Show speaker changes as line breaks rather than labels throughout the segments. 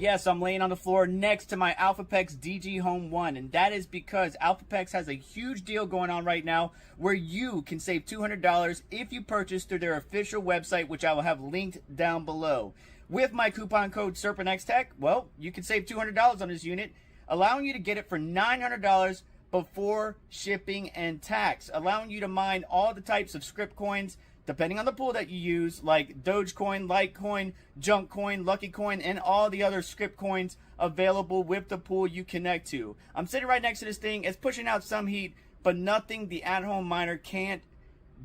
Yes, I'm laying on the floor next to my AlphaPex DG Home 1, and that is because AlphaPex has a huge deal going on right now where you can save $200 if you purchase through their official website, which I will have linked down below. With my coupon code SerpentXTech, well, you can save $200 on this unit, allowing you to get it for $900 before shipping and tax, allowing you to mine all the types of script coins depending on the pool that you use, like Dogecoin, Litecoin, Junkcoin, Luckycoin, and all the other script coins available with the pool you connect to. I'm sitting right next to this thing. It's pushing out some heat, but nothing the at-home miner can't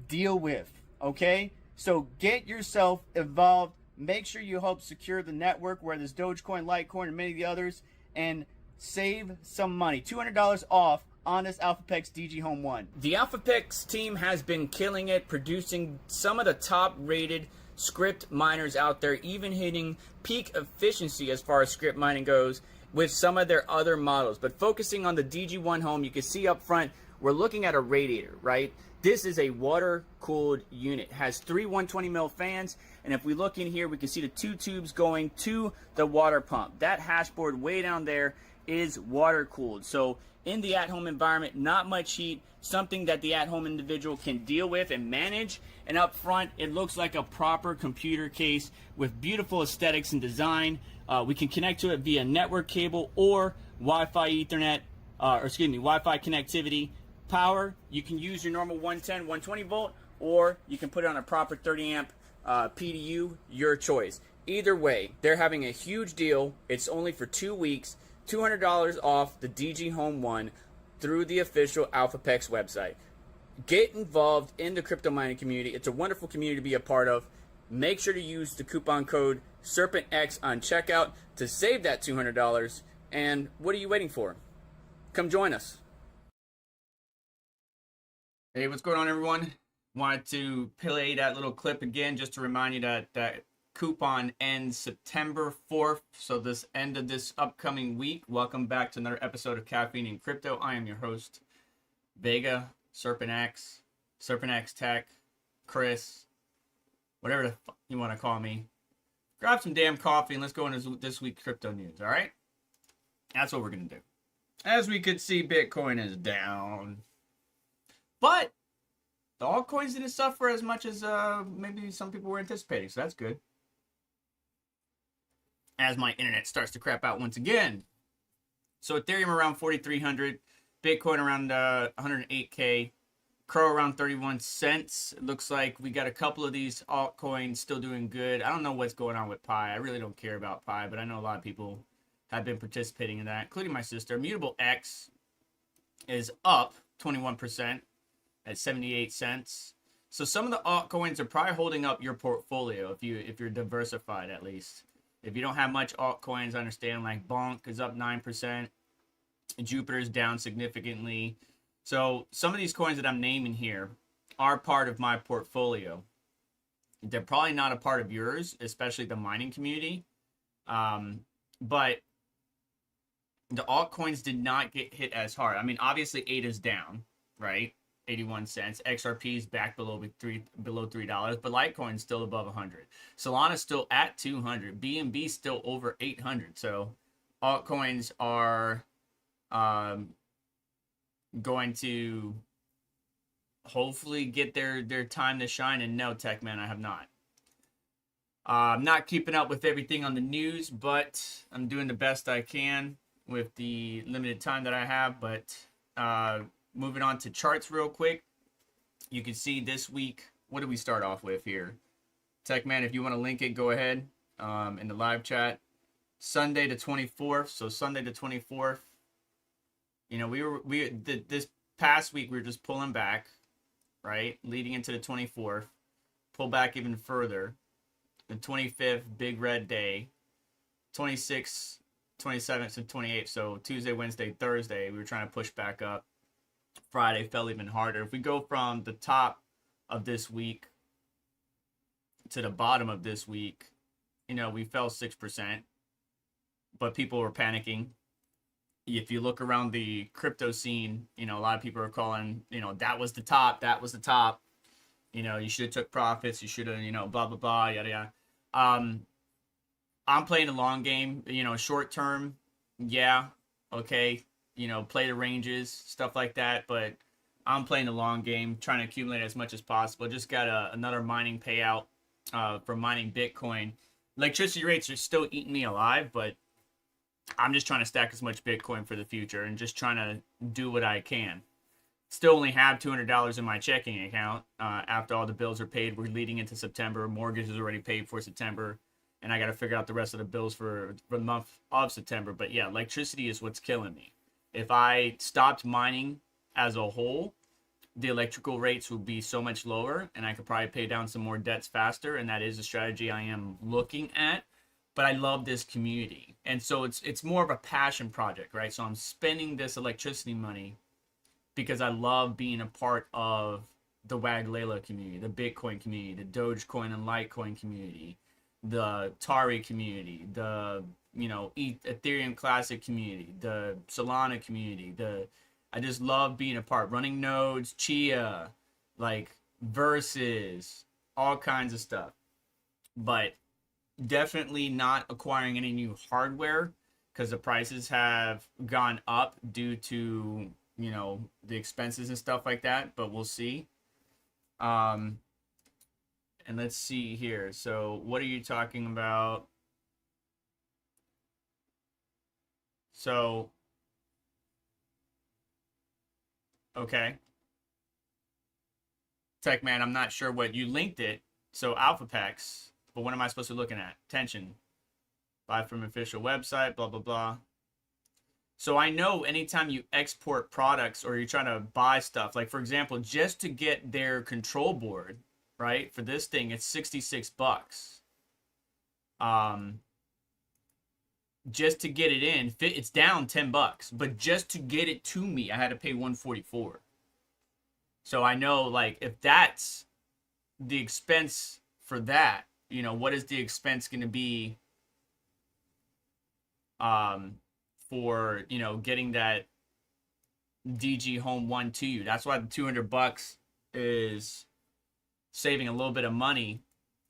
deal with, okay? So get yourself involved. Make sure you help secure the network where there's Dogecoin, Litecoin, and many of the others, and save some money. $200 off on this AlphaPex DG Home 1. The AlphaPex team has been killing it, producing some of the top rated script miners out there, even hitting peak efficiency as far as script mining goes with some of their other models. But focusing on the DG1 Home, you can see up front, we're looking at a radiator, right? This is a water-cooled unit. It has three 120mm fans, and if we look in here, we can see the two tubes going to the water pump. That hashboard way down there is water-cooled. So in the at-home environment, not much heat, something that the at-home individual can deal with and manage. And up front, it looks like a proper computer case with beautiful aesthetics and design. We can connect to it via network cable or Wi-Fi Ethernet, Wi-Fi connectivity. Power, you can use your normal 110, 120 volt, or you can put it on a proper 30 amp PDU, your choice. Either way, they're having a huge deal. It's only for 2 weeks. $200 off the DG Home 1 through the official AlphaPex website. Get involved in the crypto mining community. It's a wonderful community to be a part of. Make sure to use the coupon code SerpentX on checkout to save that $200. And what are you waiting for? Come join us. Hey, what's going on, everyone? Wanted to play that little clip again just to remind you that coupon ends September 4th, so this end of this upcoming week. Welcome back to another episode of Caffeine Crypto. I am your host, Vega, SerpentX, SerpentX Tech, Chris, whatever the fuck you want to call me. Grab some damn coffee and let's go into this week's crypto news, all right? That's what we're going to do. As we could see, Bitcoin is down. But the altcoins didn't suffer as much as maybe some people were anticipating, so that's good. As my internet starts to crap out once again. So Ethereum around 4,300, Bitcoin around 108K, Crow around 31 cents. It looks like we got a couple of these altcoins still doing good. I don't know what's going on with Pi. I really don't care about Pi, but I know a lot of people have been participating in that, including my sister. Mutable X is up 21% at 78 cents. So some of the altcoins are probably holding up your portfolio if you're diversified, at least. If you don't have much altcoins, I understand, like Bonk is up 9%. Jupiter's down significantly. So some of these coins that I'm naming here are part of my portfolio. They're probably not a part of yours, especially the mining community. But the altcoins did not get hit as hard. I mean, obviously ADA's down, right? 81 cents. XRP is back below $3, but Litecoin's still above 100. Solana's still at 200. BNB still over 800. So altcoins are going to hopefully get their time to shine. And no, Tech Man, I have not. I'm not keeping up with everything on the news, but I'm doing the best I can with the limited time that I have. But moving on to charts real quick. You can see this week, what do we start off with here? Techman, if you want to link it, go ahead in the live chat. Sunday the 24th. So Sunday the 24th. You know, this past week we were just pulling back, right? Leading into the 24th. Pull back even further. The 25th, big red day. 26th, 27th, and 28th. So Tuesday, Wednesday, Thursday, we were trying to push back up. Friday fell even harder. If we go from the top of this week to the bottom of this week, you know, we fell 6%, but people were panicking. If you look around the crypto scene, you know, a lot of people are calling, you know, that was the top, you know, you should have took profits, you should have, you know, blah, blah, blah, yada, yada. I'm playing the long game, you know, short term, yeah, okay, you know, play the ranges, stuff like that, but I'm playing the long game, trying to accumulate as much as possible. Just got another mining payout for mining Bitcoin. Electricity rates are still eating me alive, but I'm just trying to stack as much Bitcoin for the future and just trying to do what I can. Still only have $200 in my checking account after all the bills are paid. We're leading into September. Mortgage is already paid for September. And I got to figure out the rest of the bills for the month of September. But yeah, electricity is what's killing me. If I stopped mining as a whole, the electrical rates would be so much lower and I could probably pay down some more debts faster. And that is a strategy I am looking at. But I love this community. And so it's more of a passion project, right? So I'm spending this electricity money because I love being a part of the Waglela community, the Bitcoin community, the Dogecoin and Litecoin community, the Tari community, the, you know, Ethereum Classic community, the Solana community. I just love being a part. Running nodes, Chia, like Versus, all kinds of stuff. But definitely not acquiring any new hardware because the prices have gone up due to, you know, the expenses and stuff like that, but we'll see. And let's see here. So what are you talking about? So, okay. Tech man, I'm not sure what you linked it. So AlphaPex, but what am I supposed to be looking at? Tension. Buy from official website, blah, blah, blah. So I know anytime you export products or you're trying to buy stuff, like for example, just to get their control board, right? For this thing, it's 66 bucks. Just to get it in, it's down 10 bucks, but just to get it to me, I had to pay 144. So I know, like, if that's the expense for that, you know, what is the expense going to be for, you know, getting that DG Home 1 to you? That's why the 200 bucks is saving a little bit of money,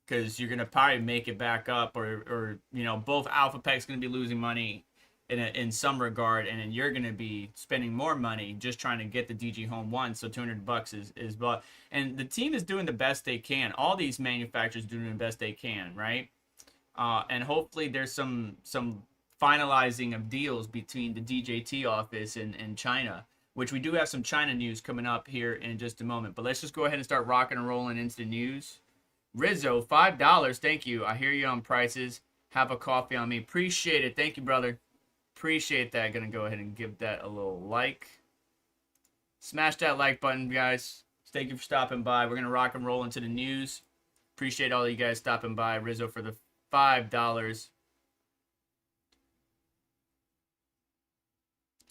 because you're going to probably make it back up, or you know, both AlphaPex going to be losing money in some regard, and then you're going to be spending more money just trying to get the DG Home 1. So 200 bucks is but, and the team is doing the best they can. All these manufacturers doing the best they can, right? And hopefully there's some finalizing of deals between the DJT office and China, which we do have some China news coming up here in just a moment. But let's just go ahead and start rocking and rolling into the news. Rizzo, $5. Thank you. I hear you on prices. Have a coffee on me. Appreciate it. Thank you, brother. Appreciate that. Gonna go ahead and give that a little like. Smash that like button, guys. Thank you for stopping by. We're gonna rock and roll into the news. Appreciate all you guys stopping by. Rizzo for the $5.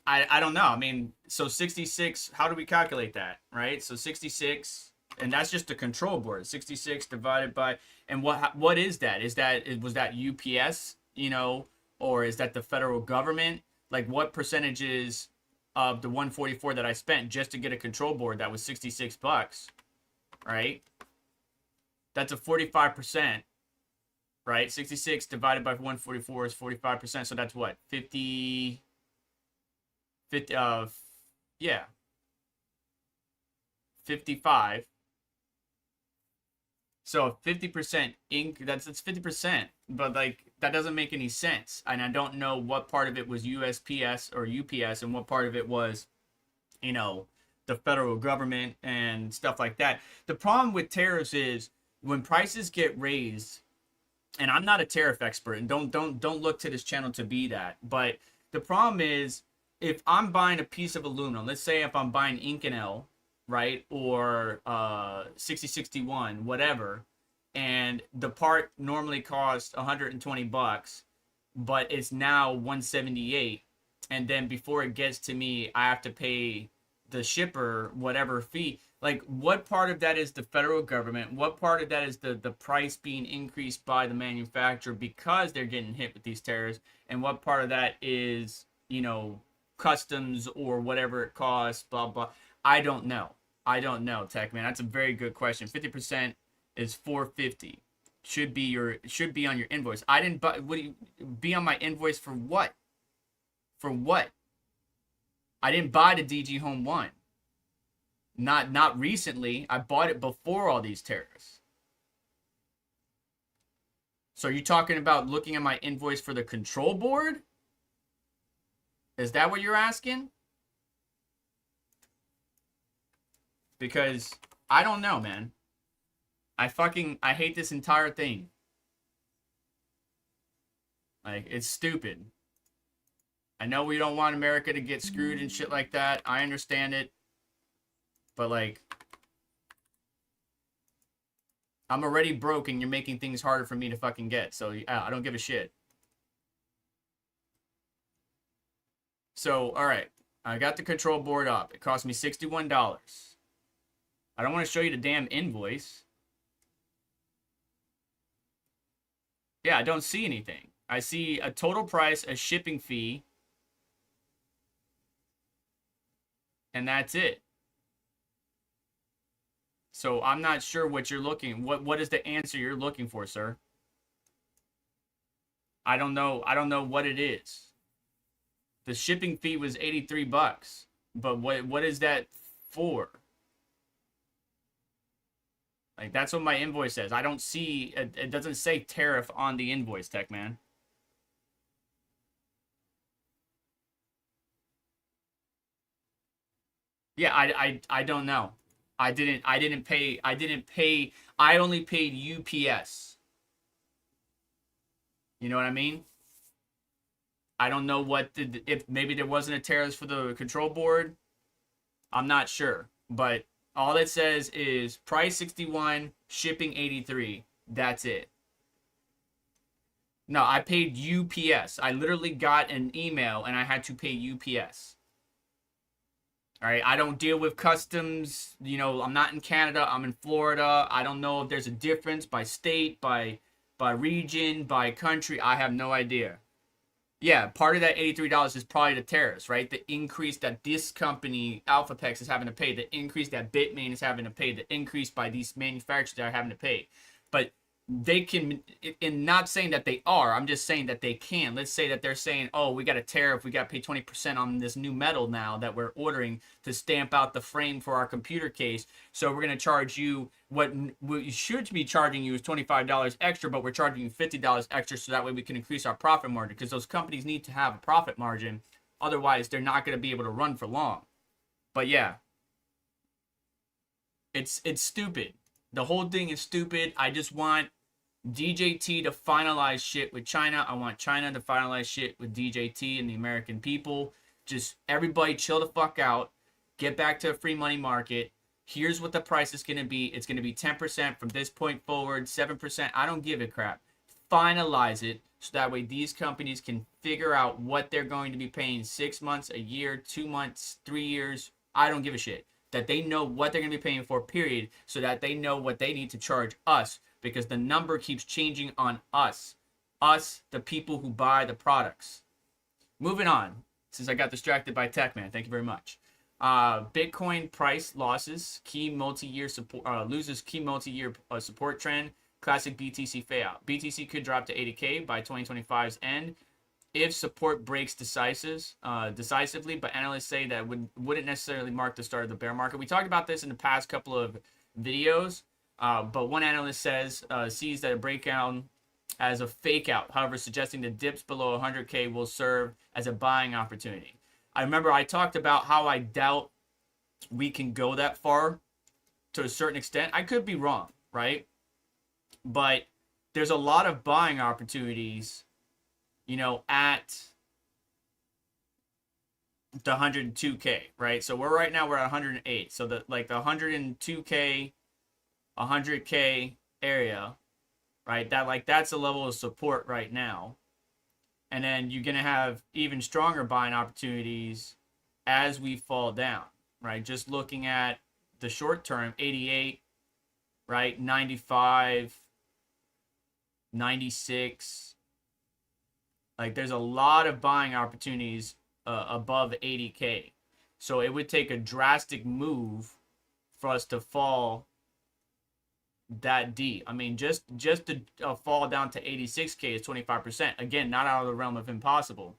I don't know. I mean, so 66, how do we calculate that, right? So 66, and that's just the control board. 66 divided by, and what is that? Was that UPS, you know, or is that the federal government? Like, what percentages of the 144 that I spent just to get a control board that was 66 bucks, right? That's a 45%, right? 66 divided by 144 is 45%. So that's what? 50, yeah. 55. So 50% that's 50%, but like that doesn't make any sense. And I don't know what part of it was USPS or UPS and what part of it was, you know, the federal government and stuff like that. The problem with tariffs is when prices get raised, and I'm not a tariff expert, and don't look to this channel to be that, but the problem is if I'm buying a piece of aluminum, let's say if I'm buying Inconel, right, or 6061, whatever, and the part normally costs 120 bucks, but it's now 178, and then before it gets to me, I have to pay the shipper whatever fee. Like, what part of that is the federal government? What part of that is the price being increased by the manufacturer because they're getting hit with these tariffs? And what part of that is, you know, customs or whatever it costs, blah, blah. I don't know. Tech man. That's a very good question. 50% is 450. should be on your invoice. I didn't buy. What do you be on my invoice for? What? For what? I didn't buy the DG Home 1. Not recently. I bought it before all these tariffs. So are you talking about looking at my invoice for the control board? Is that what you're asking? Because I don't know, man. I hate this entire thing. Like, it's stupid. I know we don't want America to get screwed and shit like that. I understand it. But, like, I'm already broke and you're making things harder for me to fucking get. So, I don't give a shit. So, alright. I got the control board up. It cost me $61. I don't want to show you the damn invoice. Yeah, I don't see anything. I see a total price, a shipping fee, and that's it. So I'm not sure what you're looking. What is the answer you're looking for, sir? I don't know. I don't know what it is. The shipping fee was $83, but what is that for? Like, that's what my invoice says. I don't see, it doesn't say tariff on the invoice, Tech Man. Yeah, I don't know. I didn't pay, I only paid UPS. You know what I mean? I don't know if maybe there wasn't a tariff for the control board. I'm not sure, but all it says is price 61, shipping 83. That's it. No, I paid UPS. I literally got an email and I had to pay UPS. All right, I don't deal with customs. You know, I'm not in Canada. I'm in Florida. I don't know if there's a difference by state, by region, by country. I have no idea. Yeah, part of that $83 is probably the tariffs, right? The increase that this company, AlphaPex, is having to pay, the increase that Bitmain is having to pay, the increase by these manufacturers that are having to pay. But they can, and not saying that they are, I'm just saying that they can. Let's say that they're saying, oh, we got a tariff, we got to pay 20% on this new metal now that we're ordering to stamp out the frame for our computer case. So we're going to charge you, what we should be charging you is $25 extra, but we're charging you $50 extra so that way we can increase our profit margin, because those companies need to have a profit margin. Otherwise, they're not going to be able to run for long. But yeah, it's stupid. The whole thing is stupid. I just want DJT to finalize shit with China. I want China to finalize shit with DJT and the American people. Just everybody chill the fuck out. Get back to a free money market. Here's what the price is going to be. It's going to be 10% from this point forward, 7%. I don't give a crap. Finalize it so that way these companies can figure out what they're going to be paying 6 months, a year, 2 months, 3 years. I don't give a shit. That they know what they're going to be paying for, period, so that they know what they need to charge us, because the number keeps changing on us. Us, the people who buy the products. Moving on, since I got distracted by TechMan. Thank you very much. Bitcoin price losses, key multi-year support, loses key multi-year support trend. Classic BTC fail. BTC could drop to 80K by 2025's end if support breaks decisively, but analysts say that wouldn't necessarily mark the start of the bear market. We talked about this in the past couple of videos, but one analyst sees that a breakdown as a fake out, however, suggesting the dips below 100K will serve as a buying opportunity. I remember I talked about how I doubt we can go that far to a certain extent. I could be wrong, right? But there's a lot of buying opportunities, you know, at the 102K, right? So right now we're at 108. So the 102K, 100K area, right? That's a level of support right now. And then you're going to have even stronger buying opportunities as we fall down, right? Just looking at the short term, 88, right? 95, 96. Like, there's a lot of buying opportunities above 80K. So it would take a drastic move for us to fall that deep. I mean, just to fall down to 86K is 25%. Again, not out of the realm of impossible.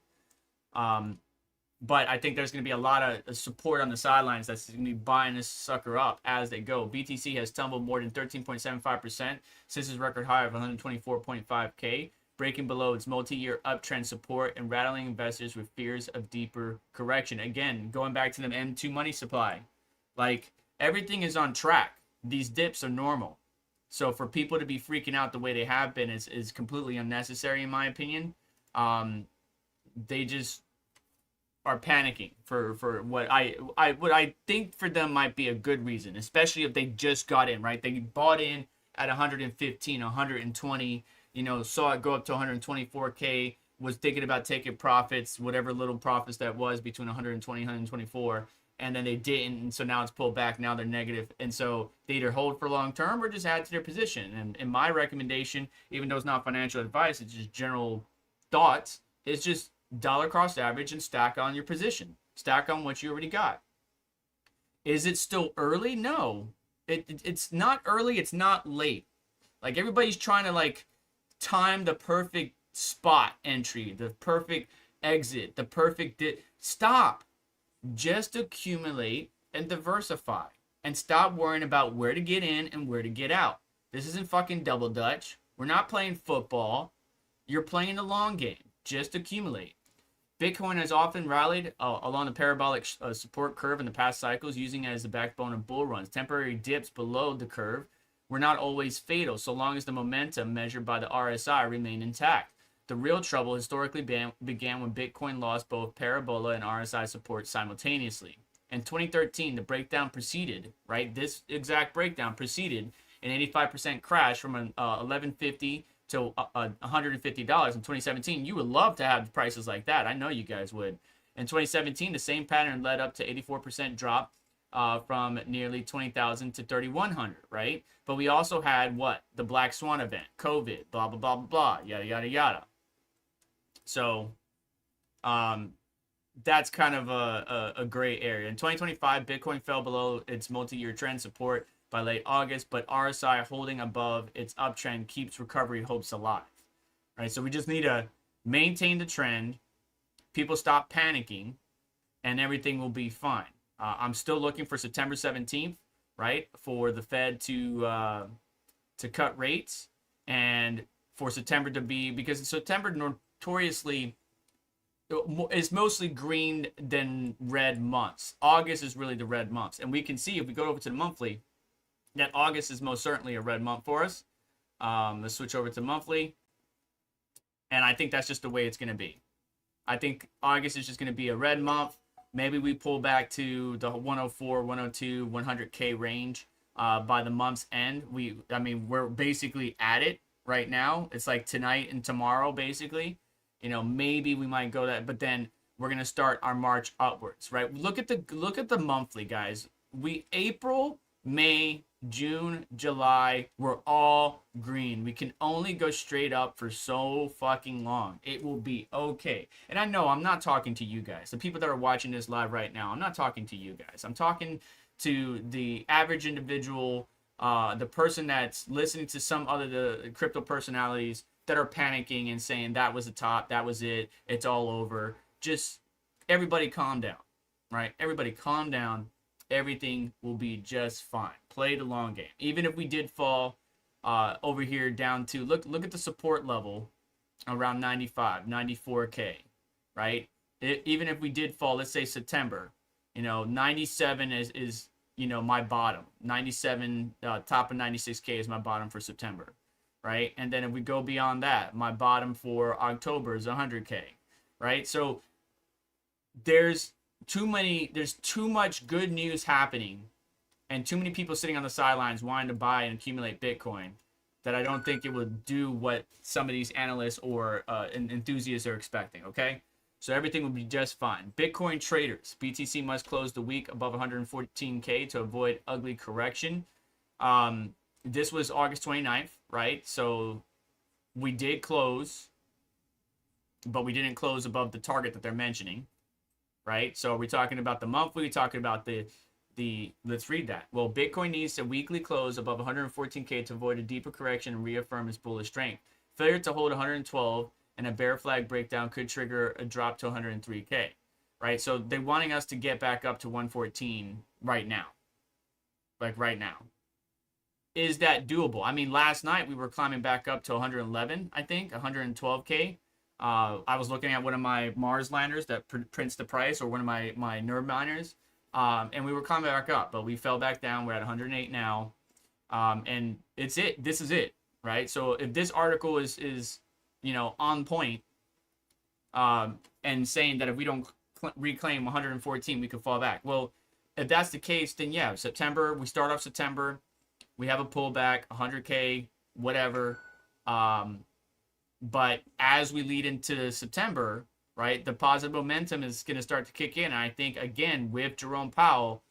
But I think there's going to be a lot of support on the sidelines that's going to be buying this sucker up as they go. BTC has tumbled more than 13.75% since its record high of 124.5K, breaking below its multi-year uptrend support and rattling investors with fears of deeper correction. Again, going back to the M2 money supply, like everything is on track. These dips are normal. So for people to be freaking out the way they have been is completely unnecessary, in my opinion. They just are panicking for what I think for them might be a good reason, especially if they just got in, right? They bought in at 115, 120, saw it go up to 124K, was thinking about taking profits, whatever little profits that was between 120 and 124. And then they didn't, and so now it's pulled back. Now they're negative, and so they either hold for long term or just add to their position. And my recommendation, even though it's not financial advice, it's just general thoughts, is just dollar cost average and stack on your position. Stack on what you already got. Is it still early? No, it's not early. It's not late. Like everybody's trying to like time the perfect spot entry, the perfect exit, the perfect stop. Just accumulate and diversify and stop worrying about where to get in and where to get out. This isn't fucking double dutch. We're not playing football. You're playing the long game. Just accumulate. Bitcoin has often rallied along the parabolic support curve in the past cycles, using it as the backbone of bull runs. Temporary dips below the curve were not always fatal, so long as the momentum measured by the RSI remained intact. The real trouble historically began when Bitcoin lost both parabola and RSI support simultaneously. In 2013, the breakdown preceded, right? This exact breakdown preceded an 85% crash from an 1150 to $150 in 2017. You would love to have prices like that. I know you guys would. In 2017, the same pattern led up to 84% drop from nearly 20,000 to 3,100, right? But we also had what? The Black Swan event, COVID, blah, blah, blah, blah, blah, yada, yada, yada. So that's kind of a gray area. In 2025, Bitcoin fell below its multi-year trend support by late August, but RSI holding above its uptrend keeps recovery hopes alive. Right? So we just need to maintain the trend. People stop panicking, and everything will be fine. I'm still looking for September 17th, right, for the Fed to cut rates, and for September to be, because September notoriously is mostly green than red months. August is really the red months, and we can see if we go over to the monthly that August is most certainly a red month for us. Let's switch over to monthly, and I think that's just the way it's going to be. I think August is just going to be a red month. Maybe we pull back to the 104, 102, 100K range by the month's end. We're basically at it right now. It's like tonight and tomorrow, basically. Maybe we might go that, but then we're gonna start our march upwards, right? Look at the monthly, guys. April, May, June, July, we're all green. We can only go straight up for so fucking long. It will be okay. And I know I'm not talking to you guys, the people that are watching this live right now. I'm not talking to you guys. I'm talking to the average individual, the person that's listening to some other the crypto personalities that are panicking and saying that was the top, that was it, it's all over. Just everybody calm down, right? Everybody calm down. Everything will be just fine. Play the long game. Even if we did fall over here down to, look at the support level around 95, 94K, right? Even if we did fall, let's say September, 97 is my bottom. 97, top of 96K is my bottom for September. Right? And then if we go beyond that, my bottom for October is 100K, right? So there's too much good news happening and too many people sitting on the sidelines wanting to buy and accumulate Bitcoin that I don't think it would do what some of these analysts or enthusiasts are expecting, okay? So everything will be just fine. Bitcoin traders, BTC must close the week above 114K to avoid ugly correction. This was August 29th, right? So we did close, but we didn't close above the target that they're mentioning, right? So we're talking about the monthly, we're talking about the let's read that. Well, Bitcoin needs a weekly close above 114K to avoid a deeper correction and reaffirm its bullish strength. Failure to hold 112 and a bear flag breakdown could trigger a drop to 103K, right? So they're wanting us to get back up to 114 right now. Like right now. Is that doable? I mean, last night we were climbing back up to 111, I think, 112K. I was looking at one of my Mars liners that prints the price, or one of my nerd miners, and we were climbing back up, but we fell back down. We're at 108 now, and it's it. This is it, right? So if this article is on point, and saying that if we don't reclaim 114, we could fall back. Well, if that's the case, then yeah, September, we start off September. We have a pullback, 100K, whatever. But as we lead into September, right, the positive momentum is going to start to kick in. And I think, again, with Jerome Powell,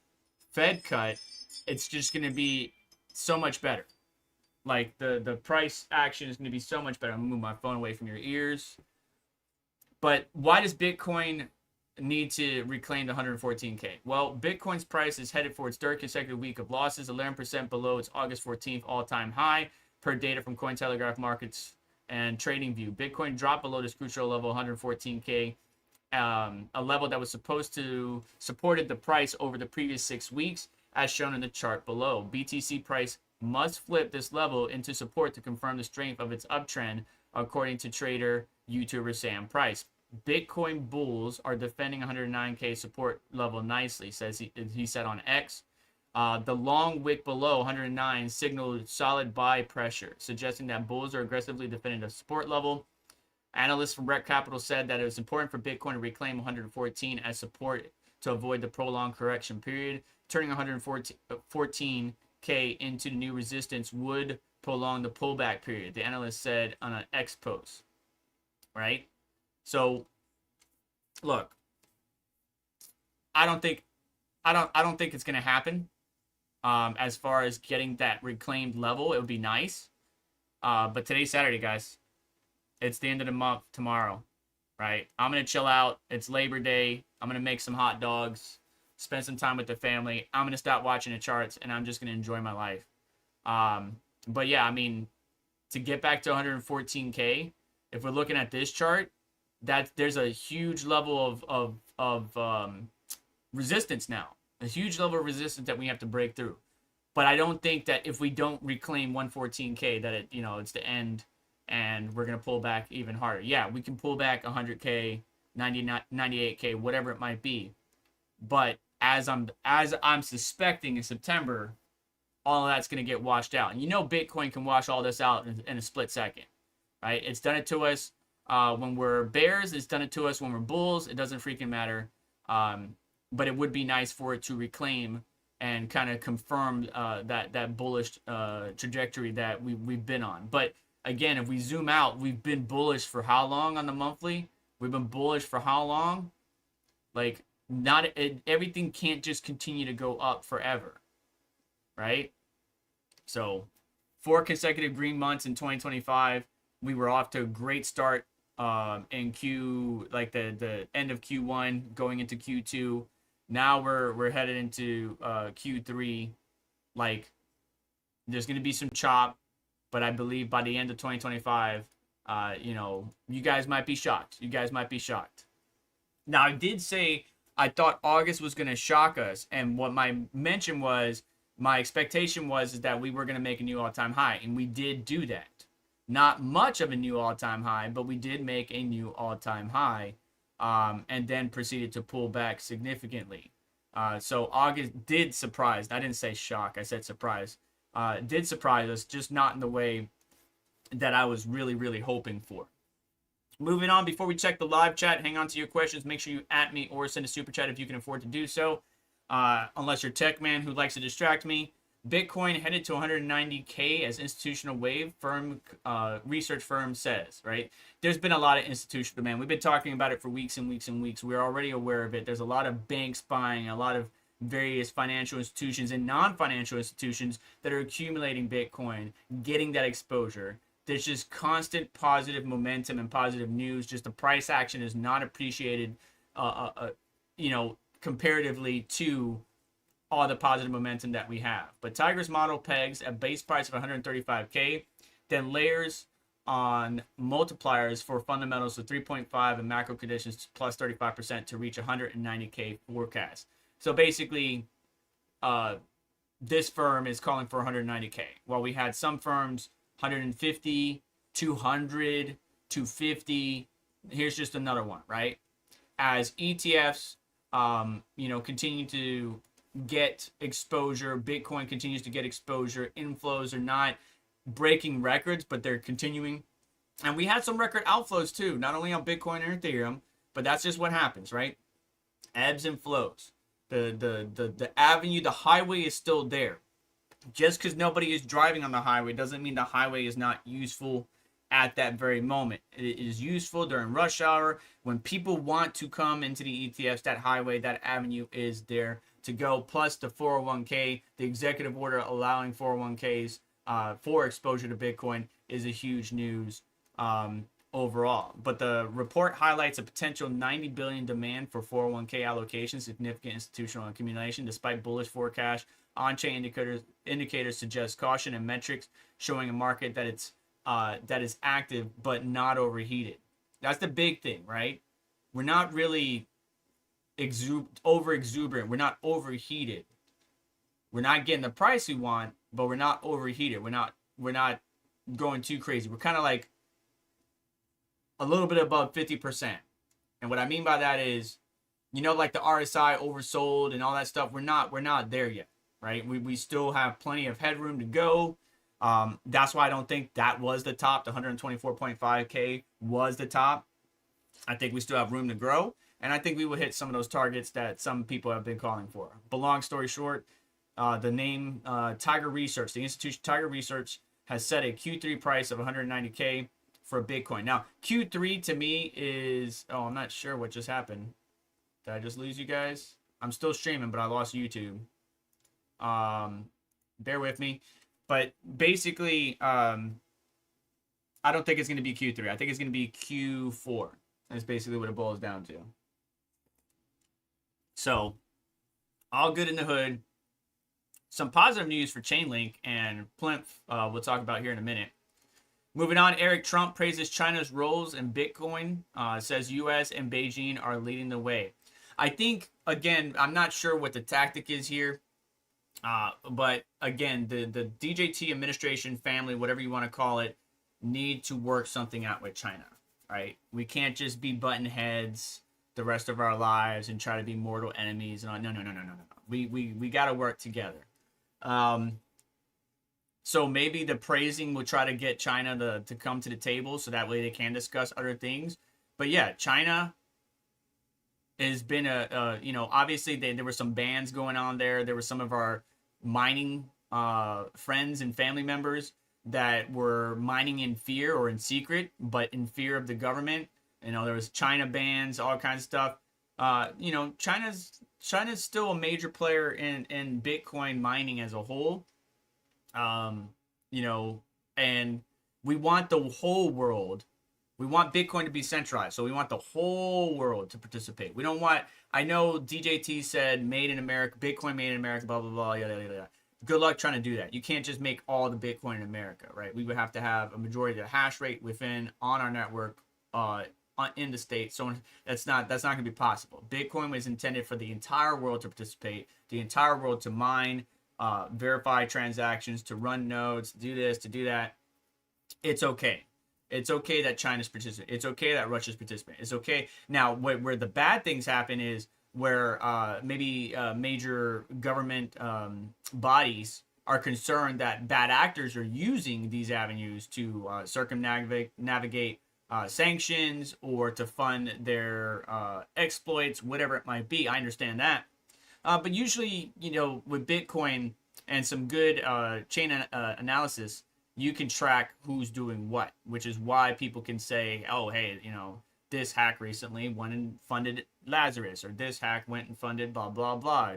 Fed cut, it's just going to be so much better. Like, the price action is going to be so much better. I'm going to move my phone away from your ears. But why does Bitcoin need to reclaim the 114K? Well, Bitcoin's price is headed for its third consecutive week of losses, 11% below its August 14th all-time high, per data from Cointelegraph Markets and TradingView. Bitcoin dropped below this crucial level, 114K, a level that was supposed to supported the price over the previous 6 weeks, as shown in the chart below. BTC price must flip this level into support to confirm the strength of its uptrend, according to trader YouTuber Sam Price. Bitcoin bulls are defending 109K support level nicely, says he said on X. The long wick below 109 signaled solid buy pressure, suggesting that bulls are aggressively defending the support level. Analysts from Rec Capital said that it was important for Bitcoin to reclaim 114 as support to avoid the prolonged correction period. Turning 114K into the new resistance would prolong the pullback period, the analyst said on an X post. Right? So, look, I don't think it's gonna happen. As far as getting that reclaimed level, it would be nice. But today's Saturday, guys. It's the end of the month tomorrow, right? I'm gonna chill out. It's Labor Day. I'm gonna make some hot dogs, spend some time with the family. I'm gonna stop watching the charts, and I'm just gonna enjoy my life. But yeah, I mean, to get back to 114K, if we're looking at this chart, that there's a huge level of resistance now, a huge level of resistance that we have to break through. But I don't think that if we don't reclaim 114K, that it's the end and we're gonna pull back even harder. Yeah, we can pull back 100K, 98K, whatever it might be. But as I'm suspecting in September, all of that's gonna get washed out. And Bitcoin can wash all this out in a split second, right? It's done it to us. When we're bears, it's done it to us. When we're bulls, it doesn't freaking matter. But it would be nice for it to reclaim and kind of confirm that bullish trajectory that we've been on. But again, if we zoom out, we've been bullish for how long on the monthly? We've been bullish for how long? Like, everything can't just continue to go up forever, right? So, 4 consecutive green months in 2025. We were off to a great start in the end of Q1 going into Q2. Now we're headed into Q3. Like, there's going to be some chop, but I believe by the end of 2025, you guys might be shocked. Now, I did say I thought August was going to shock us, and what my expectation was that we were going to make a new all-time high, and we did do that. Not much of a new all-time high, but we did make a new all-time high, and then proceeded to pull back significantly. So August did surprise. I didn't say shock. I said surprise. Did surprise us, just not in the way that I was really, really hoping for. Moving on, before we check the live chat, hang on to your questions. Make sure you @ me or send a super chat if you can afford to do so. Unless you're tech man who likes to distract me. Bitcoin headed to 190K as institutional wave research firm says, right? There's been a lot of institutional demand. We've been talking about it for weeks and weeks and weeks. We're already aware of it. There's a lot of banks buying, a lot of various financial institutions and non-financial institutions that are accumulating Bitcoin, getting that exposure. There's just constant positive momentum and positive news. Just the price action is not appreciated, comparatively to all the positive momentum that we have. But Tiger's model pegs a base price of 135K, then layers on multipliers for fundamentals of 3.5 and macro conditions plus 35% to reach 190K forecast. So basically, this firm is calling for 190K. While we had some firms 150, 200, 250. Here's just another one, right? As ETFs, continue to get exposure, Bitcoin continues to get exposure. Inflows are not breaking records, but they're continuing. And we had some record outflows too, not only on Bitcoin and Ethereum, but that's just what happens, right? Ebbs and flows. The avenue, the highway is still there. Just because nobody is driving on the highway doesn't mean the highway is not useful at that very moment. It is useful during rush hour. When people want to come into the ETFs, that highway, that avenue is there to go. Plus the 401k, the executive order allowing 401ks for exposure to Bitcoin is a huge news overall. But the report highlights a potential 90 billion demand for 401k allocation, significant institutional accumulation, despite bullish forecast. On-chain indicators suggest caution and metrics showing a market that is active but not overheated. That's the big thing, right? We're not really over exuberant. We're not overheated. We're not getting the price we want, but we're not overheated. We're not going too crazy. We're kind of like a little bit above 50%. And what I mean by that is, like the RSI oversold and all that stuff. We're not there yet, right? We still have plenty of headroom to go. That's why I don't think that was the top. The 124.5K was the top. I think we still have room to grow. And I think we will hit some of those targets that some people have been calling for. But long story short, the name Tiger Research, the institution Tiger Research, has set a Q3 price of 190K for Bitcoin. Now, Q3 to me is, I'm not sure what just happened. Did I just lose you guys? I'm still streaming, but I lost YouTube. Bear with me. But basically, I don't think it's going to be Q3. I think it's going to be Q4. That's basically what it boils down to. So, all good in the hood. Some positive news for Chainlink and Plinth, we'll talk about here in a minute. Moving on, Eric Trump praises China's roles in Bitcoin, says U.S. and Beijing are leading the way. I think, again, I'm not sure what the tactic is here. But again, the DJT administration, family, whatever you want to call it, need to work something out with China, right? We can't just be button heads the rest of our lives and try to be mortal enemies. And no. We got to work together. So maybe the praising will try to get China to come to the table so that way they can discuss other things. But yeah, China has been obviously there were some bans going on there. There were some of our mining friends and family members that were mining in fear or in secret, but in fear of the government. There was China bans, all kinds of stuff. China's still a major player in Bitcoin mining as a whole. And we want the whole world. We want Bitcoin to be centralized, so we want the whole world to participate. We don't want, I know DJT said made in America, Bitcoin made in America, blah, blah, blah, yada, yada, yada. Good luck trying to do that. You can't just make all the Bitcoin in America, right? We would have to have a majority of the hash rate on our network in the state. So that's not going to be possible. Bitcoin was intended for the entire world to participate, the entire world to mine, verify transactions, to run nodes, to do this, to do that. It's okay. It's okay that China's participating. It's okay that Russia's participating. It's okay. Now, where the bad things happen is where maybe major government bodies are concerned that bad actors are using these avenues to circumnavigate sanctions or to fund their exploits, whatever it might be. I understand that. But usually, with Bitcoin and some good chain analysis, you can track who's doing what, which is why people can say, oh, hey, this hack recently went and funded Lazarus, or this hack went and funded blah, blah, blah.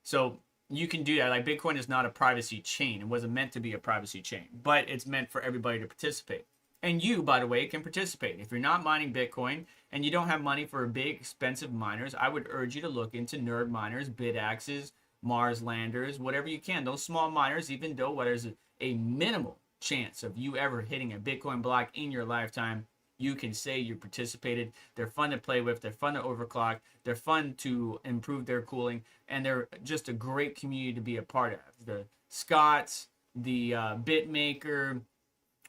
So you can do that. Like, Bitcoin is not a privacy chain. It wasn't meant to be a privacy chain, but it's meant for everybody to participate. And you, by the way, can participate. If you're not mining Bitcoin and you don't have money for big, expensive miners, I would urge you to look into Nerd Miners, BitAxes, Mars landers, whatever you can. Those small miners, even though there's a minimal chance of you ever hitting a Bitcoin block in your lifetime, you can say you participated. They're fun to play with. They're fun to overclock. They're fun to improve their cooling. And they're just a great community to be a part of. The Scots, the BitMaker,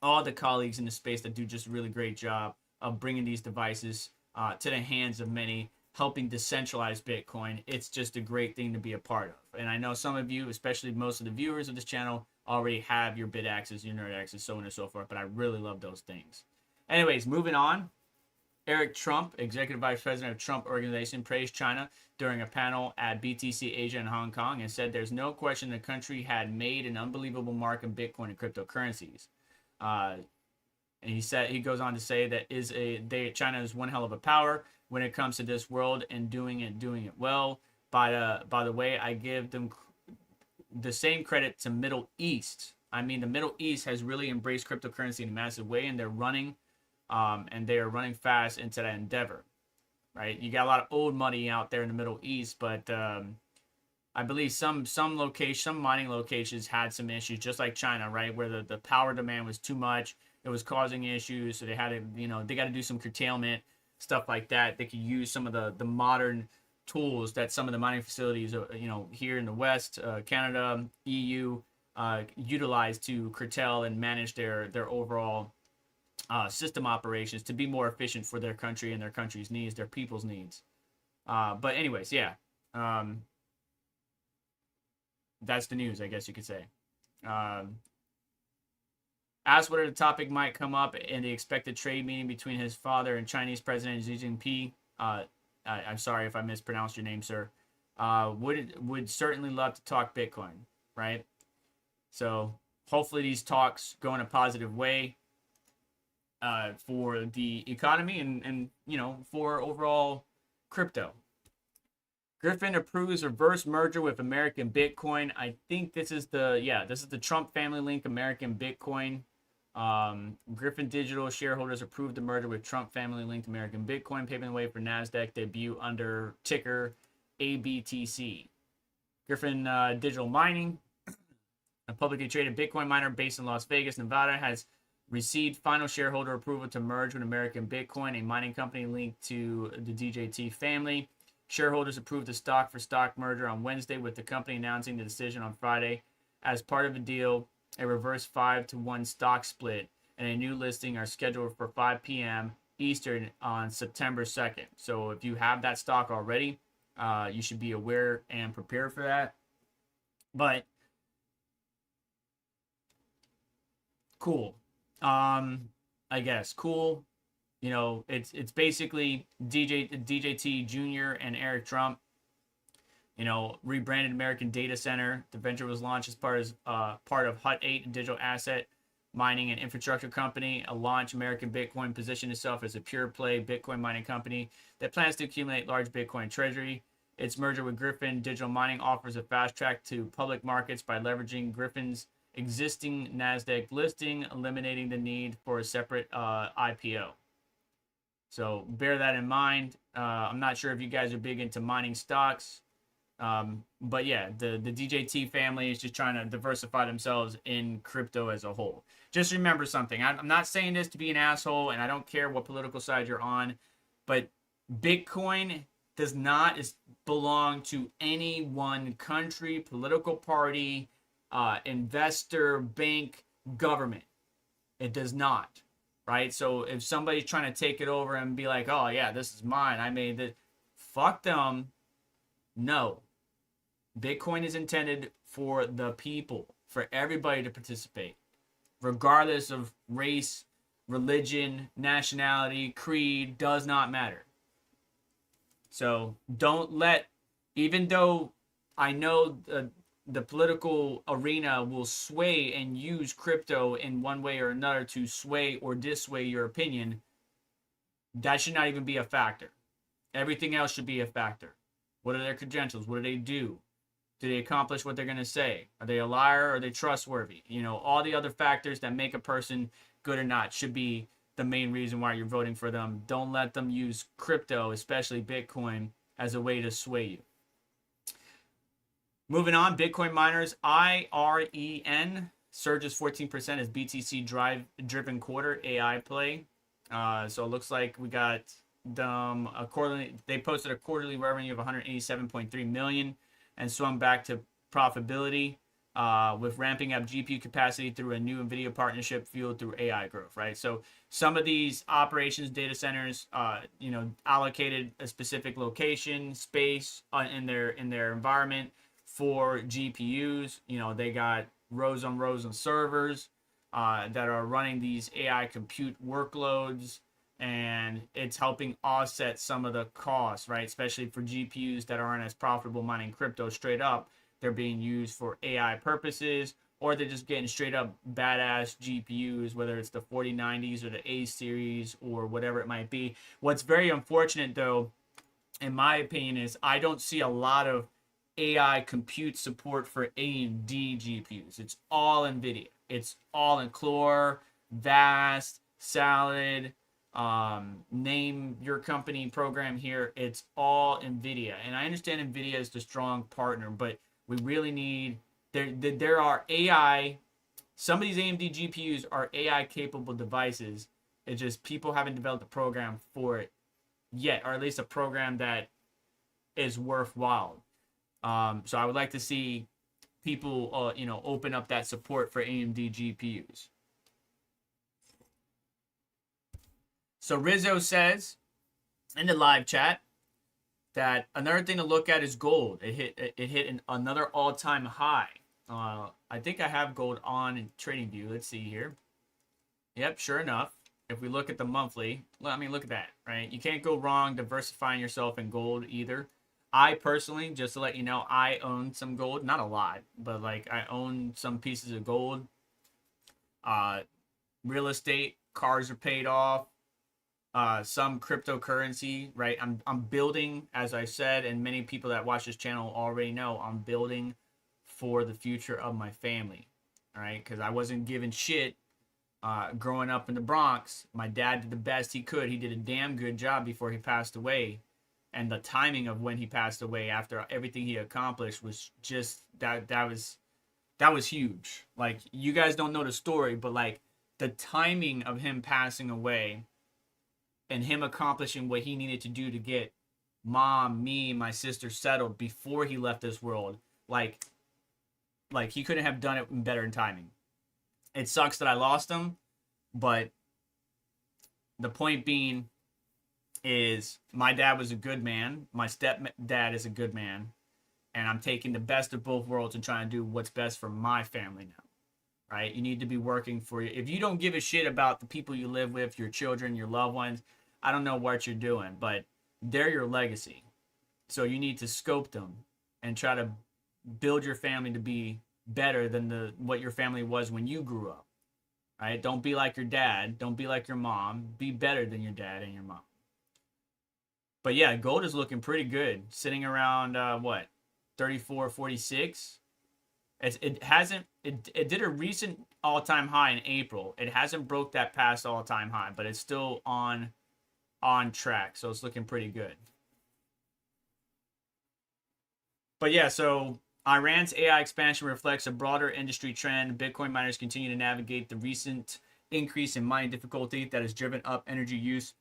all the colleagues in the space that do just a really great job of bringing these devices to the hands of many, helping decentralize Bitcoin. It's just a great thing to be a part of. And I know some of you, especially most of the viewers of this channel, already have your BitAccess, your NerdAccess, so on and so forth. But I really love those things. Anyways, moving on. Eric Trump, Executive Vice President of Trump Organization, praised China during a panel at BTC Asia in Hong Kong and said there's no question the country had made an unbelievable mark in Bitcoin and cryptocurrencies. And he goes on to say that China is one hell of a power when it comes to this world and doing it well. By the way, I give them the same credit to Middle East. I mean, the Middle East has really embraced cryptocurrency in a massive way, and they're running fast into that endeavor, right? You got a lot of old money out there in the Middle East, but I believe some mining locations had some issues, just like China, right, where the power demand was too much. It was causing issues, so they had to, they got to do some curtailment, stuff like that. They could use some of the modern tools that some of the mining facilities, here in the West, Canada, EU, utilize to curtail and manage their overall system operations to be more efficient for their country and their country's needs, their people's needs. But anyways, yeah, that's the news, I guess you could say. Asked whether the topic might come up in the expected trade meeting between his father and Chinese President Xi Jinping. I'm sorry if I mispronounced your name, sir. Would certainly love to talk Bitcoin, right? So hopefully these talks go in a positive way for the economy and for overall crypto. Griffin approves reverse merger with American Bitcoin. I think this is the Trump family link American Bitcoin. Griffin Digital shareholders approved the merger with Trump family linked American Bitcoin, paving the way for NASDAQ debut under ticker ABTC. Griffin Digital Mining, a publicly traded Bitcoin miner based in Las Vegas, Nevada, has received final shareholder approval to merge with American Bitcoin, a mining company linked to the DJT family. Shareholders approved the stock-for-stock merger on Wednesday, with the company announcing the decision on Friday. As part of the deal, a reverse 5-to-1 stock split and a new listing are scheduled for 5 p.m. Eastern on September 2nd. So if you have that stock already, you should be aware and prepared for that. But cool. I guess cool. It's basically DJT Jr. and Eric Trump. Rebranded American Data Center. The venture was launched as part of Hut 8, a digital asset mining and infrastructure company. A launch American Bitcoin positioned itself as a pure play Bitcoin mining company that plans to accumulate large Bitcoin treasury. Its merger with Griffin Digital Mining offers a fast track to public markets by leveraging Griffin's existing NASDAQ listing, eliminating the need for a separate IPO. So bear that in mind. I'm not sure if you guys are big into mining stocks. But yeah, the DJT family is just trying to diversify themselves in crypto as a whole. Just remember something. I'm not saying this to be an asshole, and I don't care what political side you're on, but Bitcoin does not belong to any one country, political party, investor, bank, government. It does not, right? So if somebody's trying to take it over and be like, oh yeah, this is mine, I made it, fuck them. No. Bitcoin is intended for the people, for everybody to participate, regardless of race, religion, nationality, creed, does not matter. So don't let, even though I know the political arena will sway and use crypto in one way or another to sway or dissuade your opinion, that should not even be a factor. Everything else should be a factor. What are their credentials? What do they do? Do they accomplish what they're going to say? Are they a liar? Are they trustworthy? All the other factors that make a person good or not should be the main reason why you're voting for them. Don't let them use crypto, especially Bitcoin, as a way to sway you. Moving on, Bitcoin miners, IREN surges 14% as BTC driven quarter AI play. So it looks like we got them they posted a quarterly revenue of 187.3 million and swung back to profitability with ramping up GPU capacity through a new Nvidia partnership fueled through AI growth, right? So some of these operations data centers, allocated a specific location, space in their environment for GPUs. They got rows on rows of servers that are running these AI compute workloads, and it's helping offset some of the costs, right? Especially for GPUs that aren't as profitable mining crypto straight up. They're being used for AI purposes, or they're just getting straight up badass GPUs, whether it's the 4090s or the A series or whatever it might be. What's very unfortunate, though, in my opinion, is I don't see a lot of AI compute support for AMD GPUs. It's all Nvidia. It's all in Clore, Vast, Salad, name your company program here. It's all Nvidia. And I understand Nvidia is the strong partner, but we really need, there are AI, some of these AMD GPUs are AI capable devices. It's just people haven't developed a program for it yet, or at least a program that is worthwhile. So I would like to see people, open up that support for AMD GPUs. So Rizzo says in the live chat that another thing to look at is gold. It hit another all-time high. I think I have gold on in TradingView. Let's see here. Yep, sure enough. If we look at the monthly, look at that, right? You can't go wrong diversifying yourself in gold either. I personally, just to let you know, I own some gold. Not a lot, but I own some pieces of gold. Real estate, cars are paid off. Some cryptocurrency, right? I'm building, as I said, and many people that watch this channel already know, I'm building for the future of my family, all right? Because I wasn't given shit growing up in the Bronx. My dad did the best he could. He did a damn good job before he passed away. And the timing of when he passed away after everything he accomplished was just that was huge. You guys don't know the story, but the timing of him passing away and him accomplishing what he needed to do to get mom, me, my sister settled before he left this world, he couldn't have done it better in timing. It sucks that I lost him, but the point being is my dad was a good man. My stepdad is a good man. And I'm taking the best of both worlds and trying to do what's best for my family now, right? You need to be working for you. If you don't give a shit about the people you live with, your children, your loved ones, I don't know what you're doing, but they're your legacy. So you need to scope them and try to build your family to be better than what your family was when you grew up, right? Don't be like your dad. Don't be like your mom. Be better than your dad and your mom. But yeah, gold is looking pretty good, sitting around 34, 46. It did a recent all-time high in April. It hasn't broke that past all-time high, but it's still on track, so it's looking pretty good. But yeah, so Iran's AI expansion reflects a broader industry trend. Bitcoin miners continue to navigate the recent increase in mining difficulty that has driven up energy use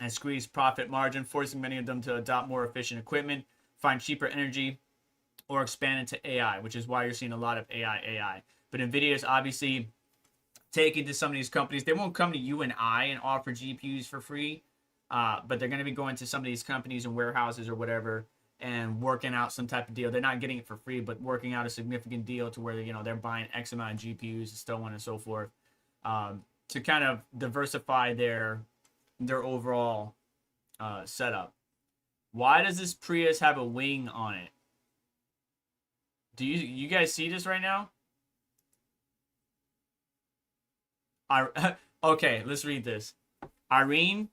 and squeezed profit margin, forcing many of them to adopt more efficient equipment, find cheaper energy, or expand into AI, which is why you're seeing a lot of AI. But Nvidia is obviously taking to some of these companies. They won't come to you and I and offer GPUs for free, but they're going to be going to some of these companies and warehouses or whatever and working out some type of deal. They're not getting it for free, but working out a significant deal to where they're buying X amount of GPUs and so on and so forth, to kind of diversify their overall setup. Why does this Prius have a wing on it? Do you guys see this right now? Okay, let's read this. Irene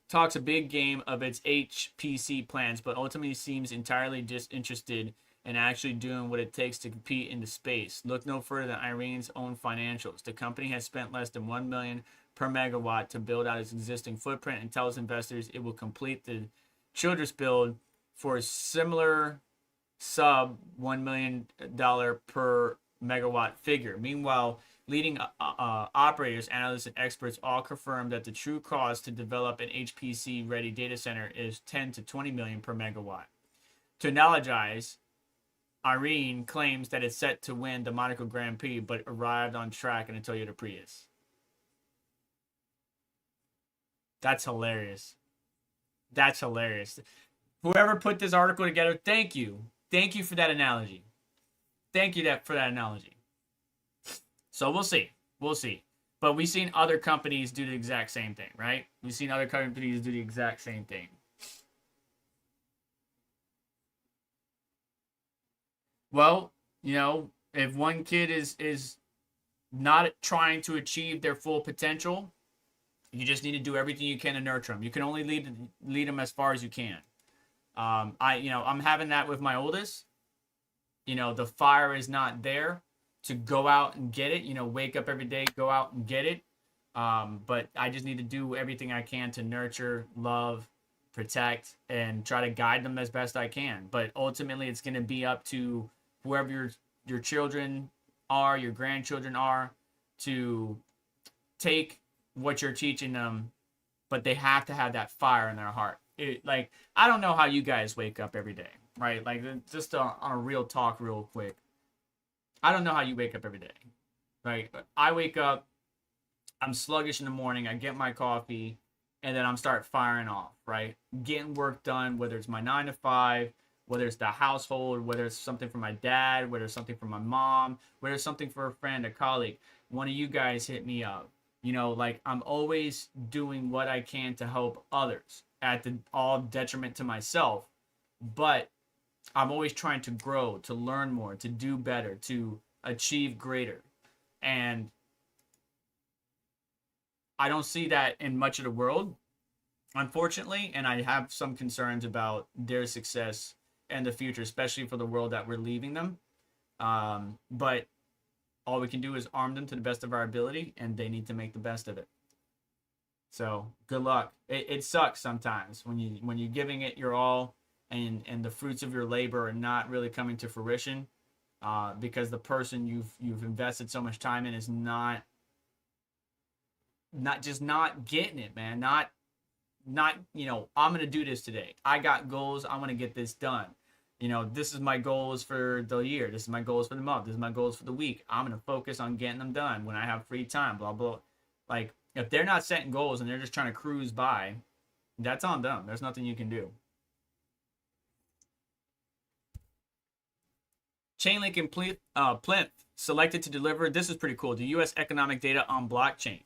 talks a big game of its HPC plans, but ultimately seems entirely disinterested in actually doing what it takes to compete in the space. Look no further than Irene's own financials. The company has spent less than $1 million per megawatt to build out its existing footprint and tells investors it will complete the Childress build for a similar sub $1 million per megawatt figure. Meanwhile, leading operators, analysts, and experts all confirm that the true cost to develop an HPC-ready data center is 10 to 20 million per megawatt. To analogize, Irene claims that it's set to win the Monaco Grand Prix, but arrived on track in a Toyota Prius. That's hilarious. That's hilarious. Whoever put this article together, thank you. Thank you for that analogy. Thank you for that analogy. So we'll see. We'll see. But we've seen other companies do the exact same thing, right? We've seen other companies do the exact same thing. Well, you know, if one kid is not trying to achieve their full potential, you just need to do everything you can to nurture them. You can only lead them as far as you can. I'm having that with my oldest. You know, the fire is not there to go out and get it. You know, wake up every day, go out and get it. But I just need to do everything I can to nurture, love, protect, and try to guide them as best I can. But ultimately, it's going to be up to whoever your children are, your grandchildren are, to take what you're teaching them, but they have to have that fire in their heart. Like, I don't know how you guys wake up every day, right? Like, just on a real talk real quick. I don't know how you wake up every day, right? I wake up, I'm sluggish in the morning, I get my coffee, and then I'm start firing off, right? Getting work done, whether it's my 9 to 5, whether it's the household, whether it's something for my dad, whether it's something for my mom, whether it's something for a friend, a colleague. One of you guys hit me up. You know, like, I'm always doing what I can to help others at all detriment to myself. But I'm always trying to grow, to learn more, to do better, to achieve greater. And I don't see that in much of the world, unfortunately. And I have some concerns about their success and the future, especially for the world that we're leaving them. But all we can do is arm them to the best of our ability, and they need to make the best of it. So good luck. It sucks sometimes when you're giving it your all, and the fruits of your labor are not really coming to fruition, because the person you've invested so much time in is not getting it, man. Not you know, I'm gonna do this today. I got goals. I want to get this done. You know, this is my goals for the year. This is my goals for the month. This is my goals for the week. I'm going to focus on getting them done when I have free time, blah, blah. Like, if they're not setting goals and they're just trying to cruise by, that's on them. There's nothing you can do. Chainlink and Plinth selected to deliver. This is pretty cool. The U.S. economic data on blockchain.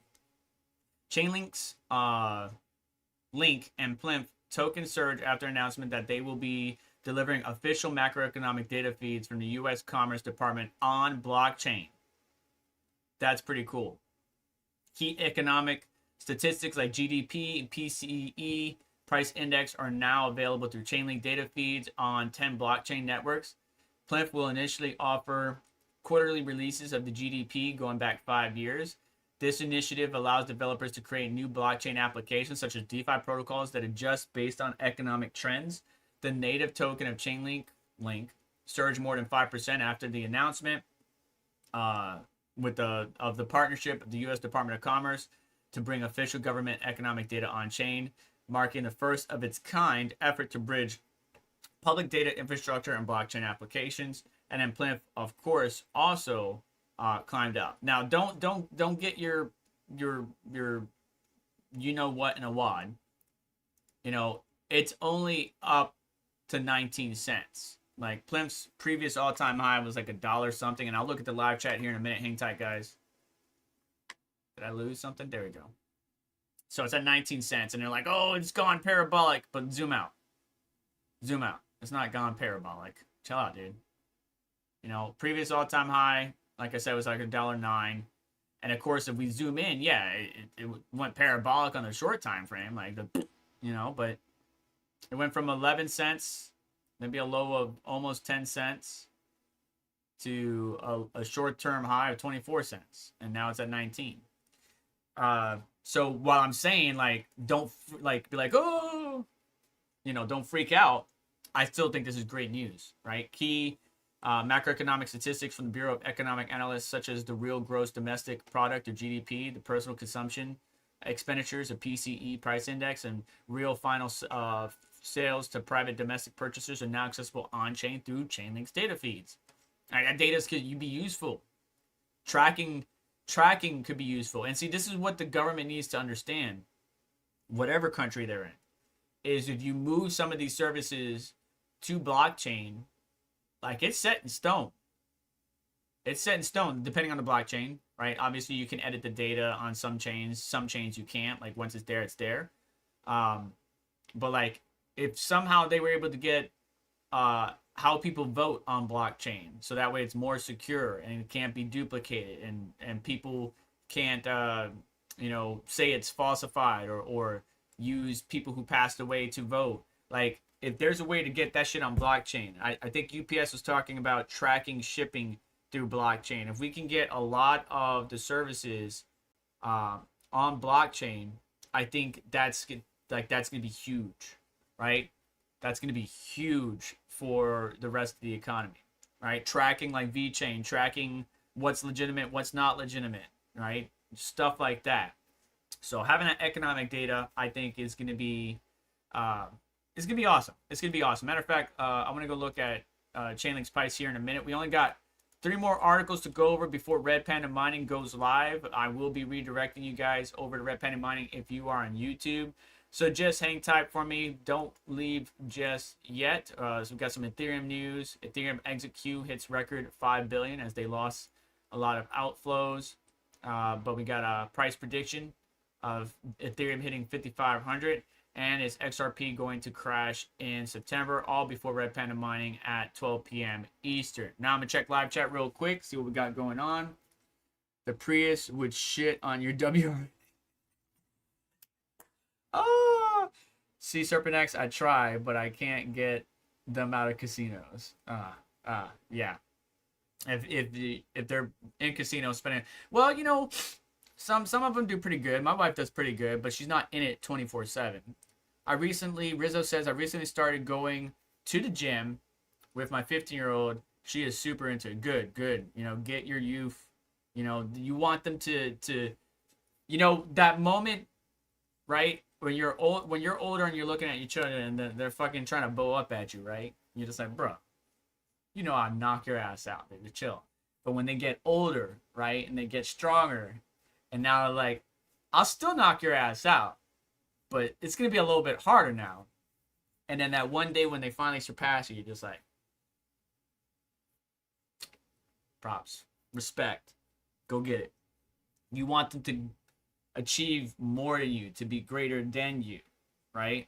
Chainlink's Link and Plinth token surge after announcement that they will be delivering official macroeconomic data feeds from the U.S. Commerce Department on blockchain. That's pretty cool. Key economic statistics like GDP and PCE price index are now available through Chainlink data feeds on 10 blockchain networks. Plinth will initially offer quarterly releases of the GDP going back 5 years. This initiative allows developers to create new blockchain applications such as DeFi protocols that adjust based on economic trends. The native token of Chainlink surged more than 5% after the announcement of the partnership of the U.S. Department of Commerce to bring official government economic data on chain, marking the first of its kind effort to bridge public data infrastructure and blockchain applications. And then Plinth, of course, also climbed up. Now, don't get your you know what in a wad. You know, it's only up to 19 cents. Like, Plinth's previous all-time high was like $1 something, and I'll look at the live chat here in a minute. Hang tight, guys. Did I lose something? There we go. So it's at 19 cents, and they're like, oh, it's gone parabolic, but zoom out. Zoom out. It's not gone parabolic. Chill out, dude. You know, previous all-time high, like I said, was like $1.09. And of course, if we zoom in, yeah, it went parabolic on the short time frame, like but it went from 11 cents, maybe a low of almost 10 cents, to a short-term high of 24 cents, and now it's at 19. So while I'm saying, like, don't be like, oh, don't freak out. I still think this is great news, right? Key macroeconomic statistics from the Bureau of Economic Analysts, such as the real gross domestic product, or GDP, the personal consumption expenditures, a PCE price index, and real final sales to private domestic purchasers are now accessible on-chain through Chainlink's data feeds. All right, that data could be useful. Tracking could be useful. And see, this is what the government needs to understand, whatever country they're in, is if you move some of these services to blockchain, like, it's set in stone. It's set in stone, depending on the blockchain, right? Obviously, you can edit the data on some chains you can't. Like, once it's there, it's there. But, like, if somehow they were able to get how people vote on blockchain, so that way it's more secure and it can't be duplicated, and people can't, say it's falsified or use people who passed away to vote. Like, if there's a way to get that shit on blockchain, I think UPS was talking about tracking shipping through blockchain. If we can get a lot of the services on blockchain, I think that's gonna be huge, right? That's gonna be huge for the rest of the economy, right? Tracking like VeChain, tracking what's legitimate, what's not legitimate, right? Stuff like that. So having that economic data, I think, is gonna be it's gonna be awesome. It's gonna be awesome. Matter of fact, I'm gonna go look at Chainlink's price here in a minute. We only got 3 more articles to go over before Red Panda Mining goes live. I will be redirecting you guys over to Red Panda Mining if you are on YouTube. So just hang tight for me. Don't leave just yet. So we've got some Ethereum news. Ethereum exit queue hits record 5 billion as they lost a lot of outflows. But we got a price prediction of Ethereum hitting 5,500. And is XRP going to crash in September? All before Red Panda Mining at 12 p.m. Eastern. Now I'm going to check live chat real quick, see what we got going on. The Prius would shit on your WR. Oh! See, Serpent X, I try, but I can't get them out of casinos. Yeah. If they're in casinos spending... Well, some of them do pretty good. My wife does pretty good, but she's not in it 24/7. Rizzo says, I recently started going to the gym with my 15-year-old. She is super into it. Good. Get your youth. You want them to that moment, right? When you're older and you're looking at your children and they're fucking trying to bow up at you, right? You're just like, bro, I'll knock your ass out, baby. Chill. But when they get older, right, and they get stronger, and now they're like, I'll still knock your ass out, but it's going to be a little bit harder now. And then that one day when they finally surpass you, you're just like, props, respect, go get it. You want them to achieve more than you, to be greater than you, right?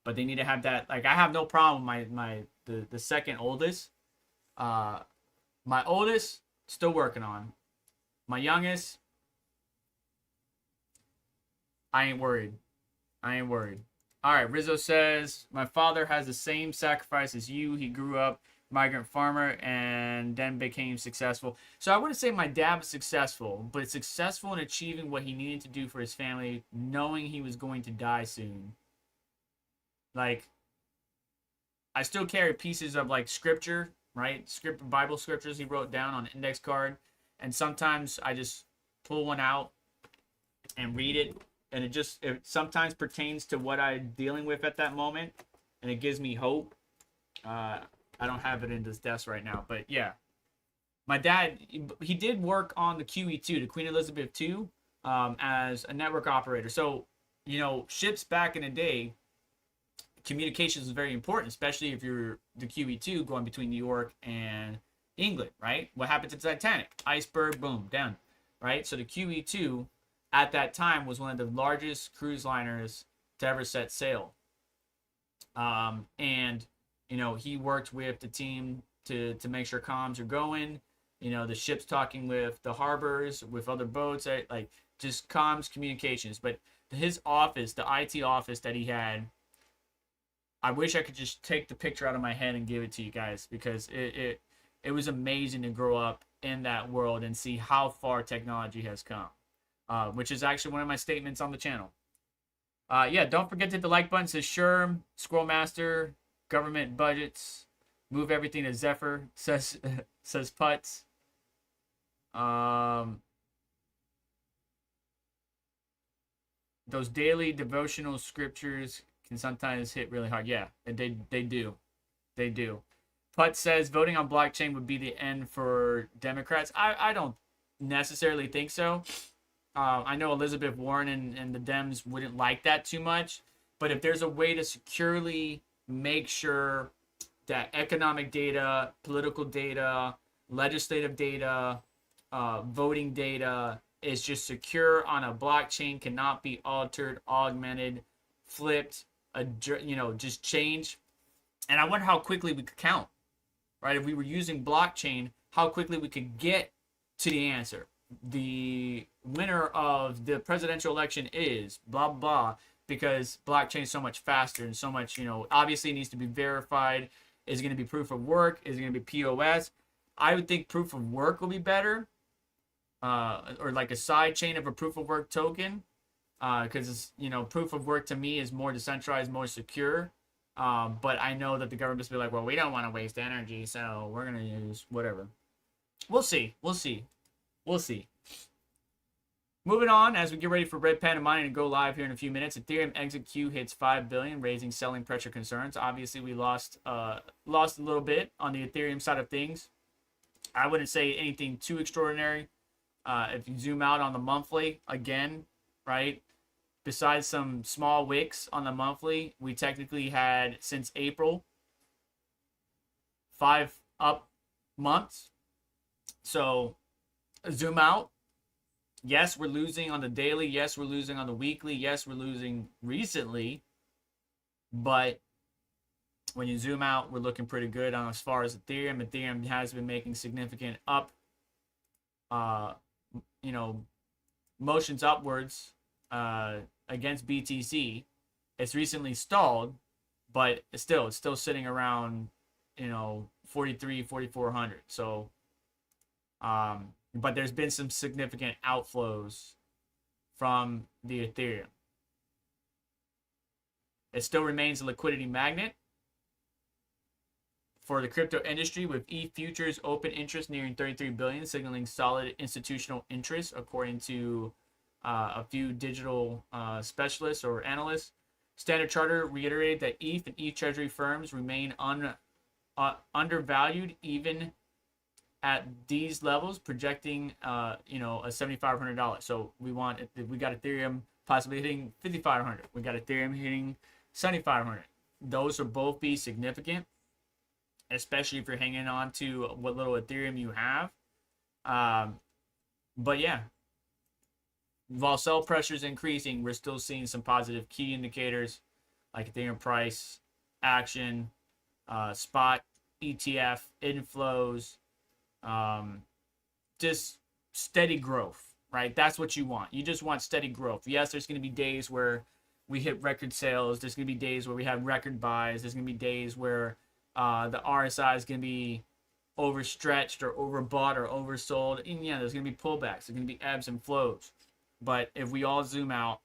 But they need to have that. Like, I have no problem with the second oldest. My oldest, still working on. My youngest, I ain't worried. All right, Rizzo says, my father has the same sacrifice as you. He grew up migrant farmer and then became successful. So I wouldn't say my dad was successful, but successful in achieving what he needed to do for his family, knowing he was going to die soon. Like, I still carry pieces of, like, scripture, right? Bible scriptures he wrote down on an index card. And sometimes I just pull one out and read it. And it sometimes pertains to what I'm dealing with at that moment. And it gives me hope. I don't have it in this desk right now. But yeah. My dad, he did work on the QE2, the Queen Elizabeth II, as a network operator. So, ships back in the day, communications is very important, especially if you're the QE2 going between New York and England, right? What happened to the Titanic? Iceberg, boom, down, right? So the QE2 at that time was one of the largest cruise liners to ever set sail. And, he worked with the team to make sure comms are going, the ships talking with the harbors, with other boats, like just comms, communications. But his office, the IT office that he had, I wish I could just take the picture out of my head and give it to you guys, because it was amazing to grow up in that world and see how far technology has come. Which is actually one of my statements on the channel. Yeah, don't forget to hit the like button. Says Sherm, Scrollmaster, Government budgets. Move everything to Zephyr, says says Putz. Those daily devotional scriptures can sometimes hit really hard. Yeah, they do. They do. Putz says voting on blockchain would be the end for Democrats. I don't necessarily think so. I know Elizabeth Warren and the Dems wouldn't like that too much. But if there's a way to securely make sure that economic data, political data, legislative data, voting data is just secure on a blockchain, cannot be altered, augmented, flipped, just change. And I wonder how quickly we could count, right? If we were using blockchain, how quickly we could get to the answer. The winner of the presidential election is blah, blah, because blockchain is so much faster and so much, obviously it needs to be verified. Is it going to be proof of work? Is it going to be POS? I would think proof of work will be better, or like a side chain of a proof of work token, because proof of work to me is more decentralized, more secure. But I know that the government's be like, well, we don't want to waste energy, so we're going to use whatever. We'll see. Moving on, as we get ready for Red Panda Mining to go live here in a few minutes, Ethereum exit queue hits 5 billion, raising selling pressure concerns. Obviously, we lost a little bit on the Ethereum side of things. I wouldn't say anything too extraordinary. If you zoom out on the monthly, again, right? Besides some small wicks on the monthly, we technically had, since April, 5 up months. So, zoom out. Yes, we're losing on the daily. Yes, we're losing on the weekly. Yes, we're losing recently. But when you zoom out, we're looking pretty good on as far as Ethereum. Ethereum has been making significant motions upwards against BTC. It's recently stalled, but it's still sitting around 4,400. So but there's been some significant outflows from the Ethereum. It still remains a liquidity magnet for the crypto industry, with ETH futures open interest nearing 33 billion, signaling solid institutional interest, according to a few digital specialists or analysts. Standard Chartered reiterated that ETH and ETH treasury firms remain undervalued even at these levels, projecting a $7,500. So we got Ethereum possibly hitting 5,500. We got Ethereum hitting 7,500. Those will both be significant, especially if you're hanging on to what little Ethereum you have. But yeah, while sell pressure is increasing, we're still seeing some positive key indicators like Ethereum price, action, spot, ETF, inflows, just steady growth, right? That's what you want. You just want steady growth. Yes, there's going to be days where we hit record sales. There's going to be days where we have record buys. There's going to be days where the RSI is going to be overstretched or overbought or oversold. And yeah, there's going to be pullbacks. There's going to be ebbs and flows. But if we all zoom out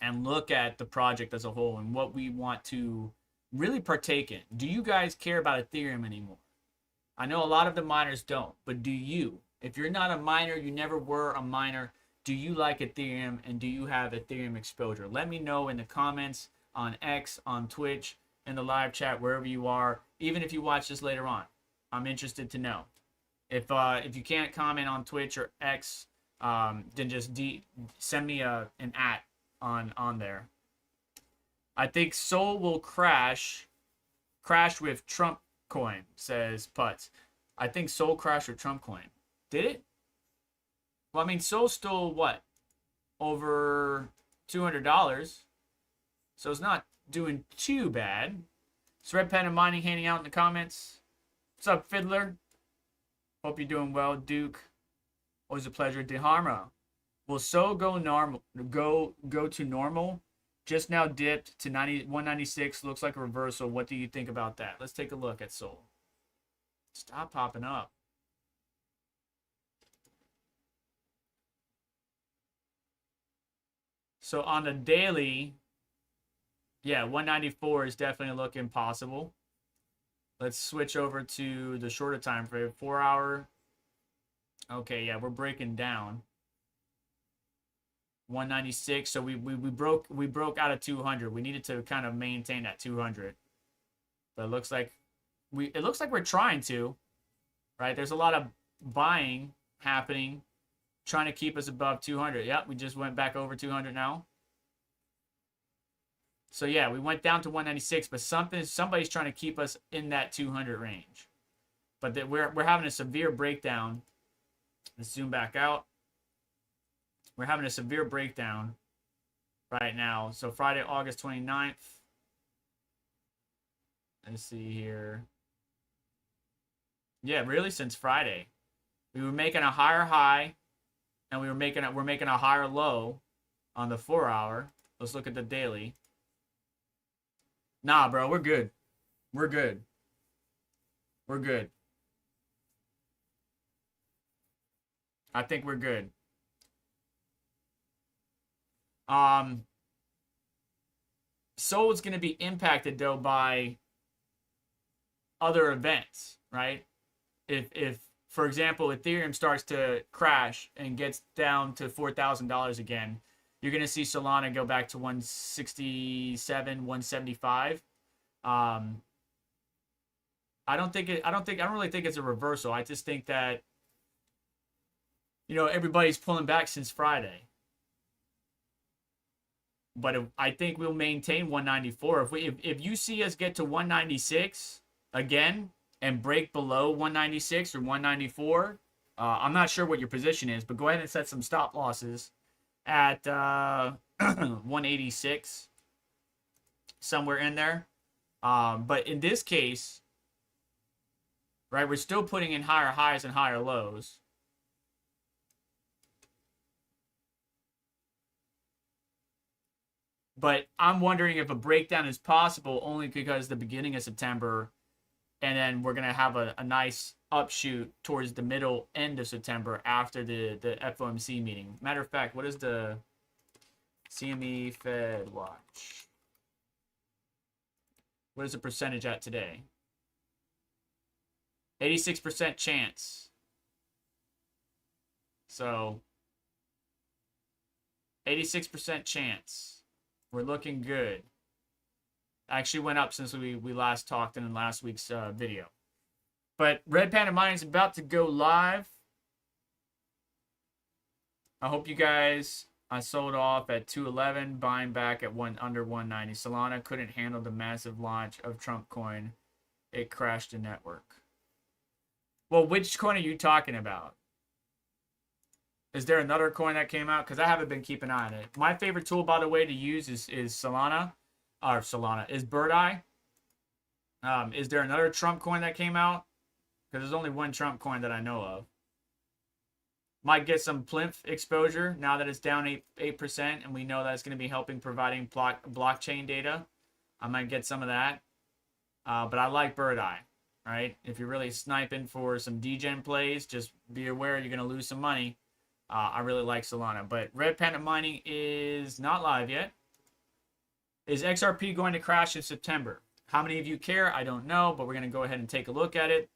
and look at the project as a whole and what we want to really partake in, do you guys care about Ethereum anymore? I know a lot of the miners don't, but do you? If you're not a miner, you never were a miner, do you like Ethereum and do you have Ethereum exposure? Let me know in the comments on X, on Twitch, in the live chat, wherever you are, even if you watch this later on. I'm interested to know. If you can't comment on Twitch or X, then just send me an @ on there. I think Sol will crash with Trump coin, says Putz. I think Sol crashed with Trump coin. Did it? Well, I mean, Sol stole what? Over $200. So it's not doing too bad. It's Red Panda Mining handing out in the comments. What's up, Fiddler? Hope you're doing well, Duke. Always a pleasure. DeHarma. Will Sol go to normal? Just now dipped to 196. Looks like a reversal. What do you think about that? Let's take a look at Sol. Stop popping up. So on the daily, Yeah, 194 is definitely looking possible. Let's switch over to the shorter time frame, 4 hour. Okay, yeah, we're breaking down. 196. So we broke out of 200. We needed to kind of maintain that 200. But it looks like we're trying to, right? There's a lot of buying happening, trying to keep us above 200. Yep, we just went back over 200 now. So yeah, we went down to 196, but somebody's trying to keep us in that 200 range. But we're having a severe breakdown. Let's zoom back out. We're having a severe breakdown right now. So Friday, August 29th. Let's see here. Yeah, really since Friday. We were making a higher high and we're making a higher low on the 4 hour. Let's look at the daily. Nah, bro, we're good. We're good. We're good. I think we're good. Sol is going to be impacted though by other events, right? If for example Ethereum starts to crash and gets down to $4,000 again, you're going to see Solana go back to 167, 175. I don't really think it's a reversal. I just think that, you know, everybody's pulling back since Friday. But I think we'll maintain 194. If you see us get to 196 again and break below 196 or 194, I'm not sure what your position is, but go ahead and set some stop losses at 186, somewhere in there. But in this case, right, we're still putting in higher highs and higher lows. But I'm wondering if a breakdown is possible only because the beginning of September, and then we're going to have a nice upshoot towards the middle end of September after the FOMC meeting. Matter of fact, what is the CME Fed watch? What is the percentage at today? 86% chance. So 86% chance. We're looking good. Actually went up since we last talked in last week's video. But Red Panda Mining is about to go live. I hope you guys, I sold off at 211, buying back at under 190. Solana couldn't handle the massive launch of Trump coin. It crashed the network. Well, which coin are you talking about? Is there another coin that came out? Because I haven't been keeping an eye on it. My favorite tool, by the way, to use is Solana. Is Bird Eye. Is there another Trump coin that came out? Because there's only one Trump coin that I know of. Might get some plinth exposure now that it's down 8%, and we know that it's going to be helping providing blockchain data. I might get some of that. But I like Bird Eye, right? If you're really sniping for some degen plays, just be aware you're going to lose some money. I really like Solana. But Red Panda Mining is not live yet. Is XRP going to crash in September? How many of you care? I don't know, but we're going to go ahead and take a look at it.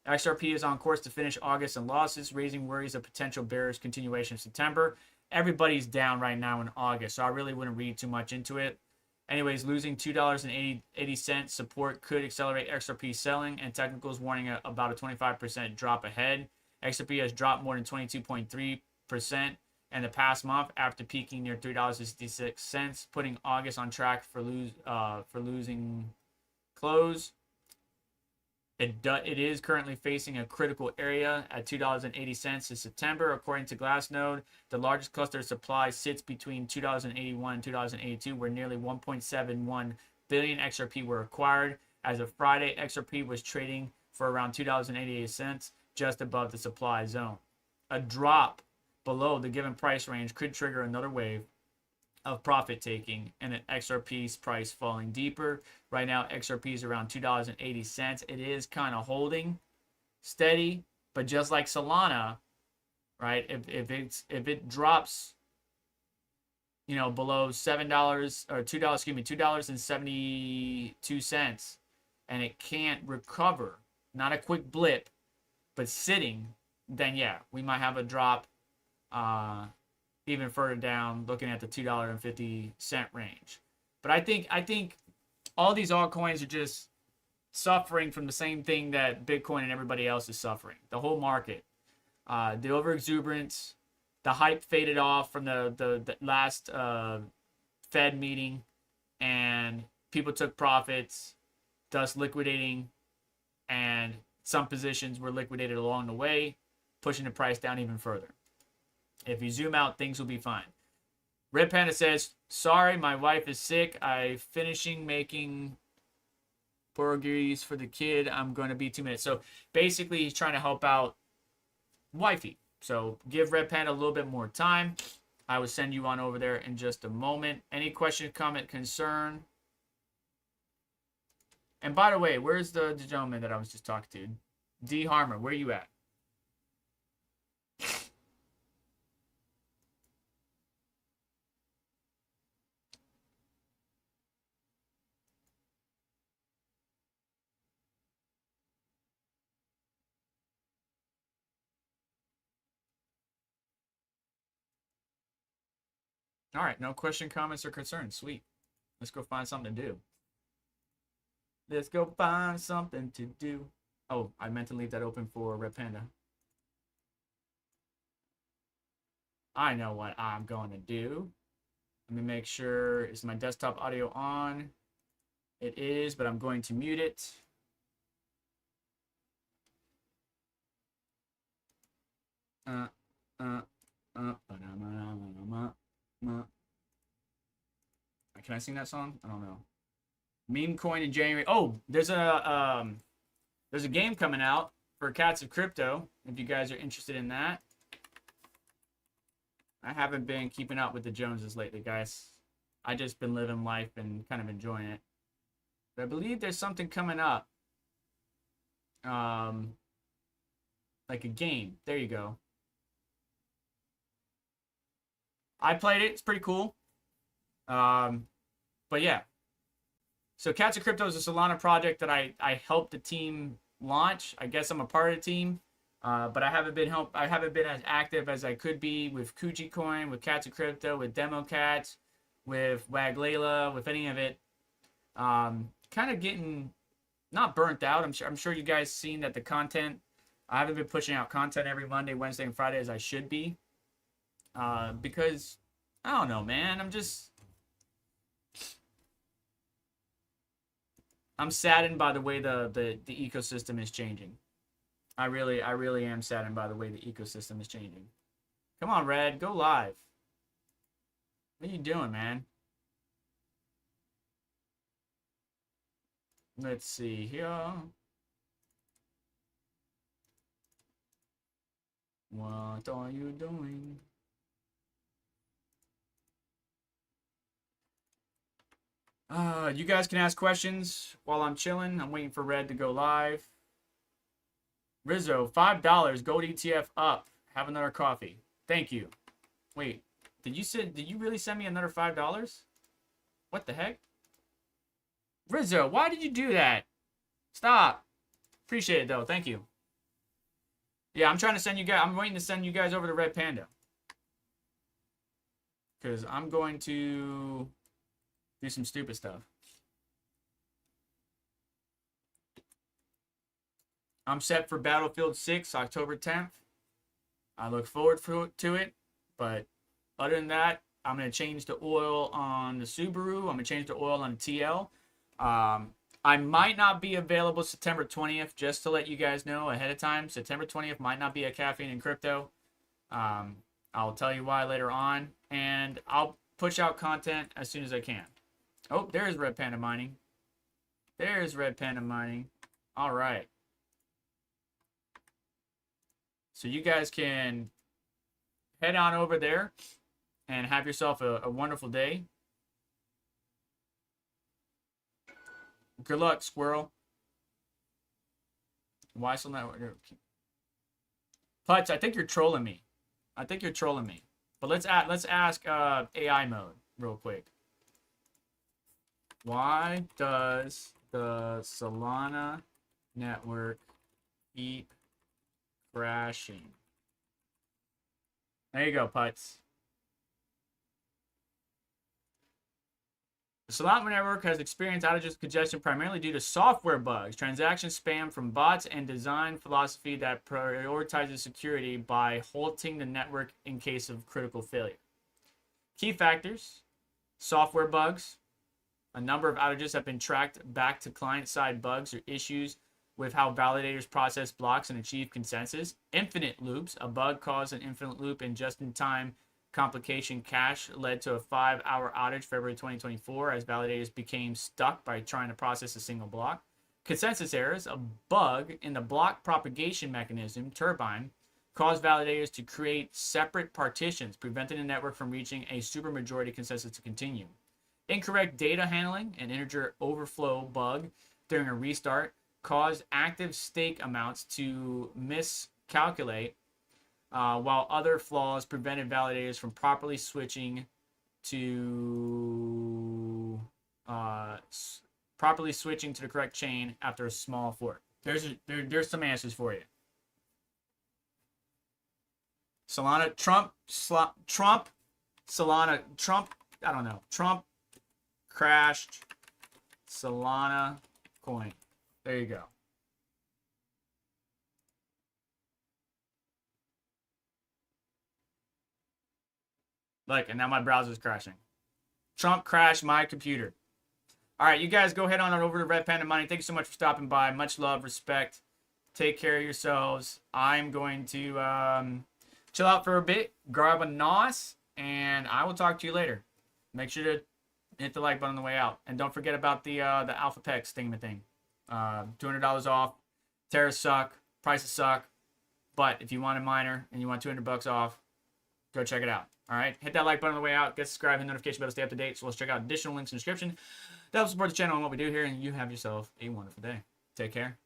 XRP is on course to finish August in losses, raising worries of potential bearish continuation in September. Everybody's down right now in August, so I really wouldn't read too much into it. Anyways, losing $2.80 support could accelerate XRP selling, and technicals warning about a 25% drop ahead. XRP has dropped more than 22.3% in the past month after peaking near $3.66, putting August on track for losing close. It is currently facing a critical area at $2.80 in September. According to Glassnode, the largest cluster of supply sits between $2.81 and $2.82, where nearly 1.71 billion XRP were acquired. As of Friday, XRP was trading for around $2.88, just above the supply zone. A drop below the given price range could trigger another wave of profit taking and an XRP's price falling deeper. Right now, XRP is around $2.80. It is kind of holding steady, but just like Solana, right? If it drops you know, below $7 or $2, excuse me, $2.72, and it can't recover, not a quick blip, but sitting, then yeah, we might have a drop even further down, looking at the $2.50 range. But I think all these altcoins are just suffering from the same thing that Bitcoin and everybody else is suffering. The whole market, the overexuberance, the hype faded off from the last Fed meeting, and people took profits, thus liquidating, and some positions were liquidated along the way, pushing the price down even further. If you zoom out, things will be fine. Red Panda says, sorry, my wife is sick. I'm finishing making burgers for the kid. I'm going to be 2 minutes. So basically, he's trying to help out wifey. So give Red Panda a little bit more time. I will send you on over there in just a moment. Any question, comment, concern? And by the way, where's the gentleman that I was just talking to? D. Harmer, where you at? All right, no question, comments, or concerns. Sweet. Let's go find something to do. Let's go find something to do. Oh, I meant to leave that open for Red Panda. I know what I'm going to do. Let me make sure, is my desktop audio on? It is, but I'm going to mute it. Can I sing that song? I don't know. Meme coin in January. Oh, there's a game coming out for Cats of Crypto. If you guys are interested in that. I haven't been keeping up with the Joneses lately, guys. I just been living life and kind of enjoying it. But I believe there's something coming up. Like a game. There you go. I played it. It's pretty cool. But yeah. So Cats of Crypto is a Solana project that I helped the team launch. I guess I'm a part of the team. But I haven't been as active as I could be with Kuji Coin, with Cats of Crypto, with Demo Cats, with Waglela, with any of it. Kind of getting not burnt out. I'm sure you guys seen that the content. I haven't been pushing out content every Monday, Wednesday, and Friday as I should be. Because I don't know, man. I'm saddened by the way the ecosystem is changing. I really am saddened by the way the ecosystem is changing. Come on, Red, go live. What are you doing, man? Let's see here. What are you doing? You guys can ask questions while I'm chilling. I'm waiting for Red to go live. Rizzo, $5, gold ETF up. Have another coffee. Thank you. Wait, did you really send me another $5? What the heck? Rizzo, why did you do that? Stop. Appreciate it though. Thank you. Yeah, I'm waiting to send you guys over to Red Panda. Because I'm going to do some stupid stuff. I'm set for Battlefield 6, October 10th. I look forward to it. But other than that, I'm going to change the oil on the Subaru. I'm going to change the oil on the TL. I might not be available September 20th, just to let you guys know ahead of time. September 20th might not be a Caffeine and Crypto. I'll tell you why later on. And I'll push out content as soon as I can. Oh, there's Red Panda Mining. There's Red Panda Mining. All right. So you guys can head on over there and have yourself a wonderful day. Good luck, squirrel. Why still not? Putz, I think you're trolling me.
But let's ask AI mode real quick. Why does the Solana network keep crashing? There you go, Putz. The Solana network has experienced outages congestion primarily due to software bugs, transaction spam from bots, and design philosophy that prioritizes security by halting the network in case of critical failure. Key factors: software bugs. A number of outages have been tracked back to client-side bugs or issues with how validators process blocks and achieve consensus. Infinite loops. A bug caused an infinite loop in just-in-time complication cache led to a 5-hour outage February 2024 as validators became stuck by trying to process a single block. Consensus errors. A bug in the block propagation mechanism, Turbine, caused validators to create separate partitions, preventing the network from reaching a supermajority consensus to continue. Incorrect data handling, an integer overflow bug during a restart, caused active stake amounts to miscalculate, while other flaws prevented validators from properly switching to the correct chain after a small fork. There's some answers for you. Solana, Trump, Solana, Trump, I don't know. Trump crashed Solana coin. There you go. Look, and now my browser's crashing. Trump crashed my computer. All right, you guys go head on over to Red Panda Money. Thank you so much for stopping by. Much love, respect. Take care of yourselves. I'm going to chill out for a bit, grab a NOS, and I will talk to you later. Make sure to hit the like button on the way out. And don't forget about the AlphaPex thing. $200 off. Terrors suck. Prices suck. But if you want a miner and you want $200 off, go check it out. All right, hit that like button on the way out. Get subscribed, hit notification bell to stay up to date. So let's check out additional links in the description. That will support the channel and what we do here. And you have yourself a wonderful day. Take care.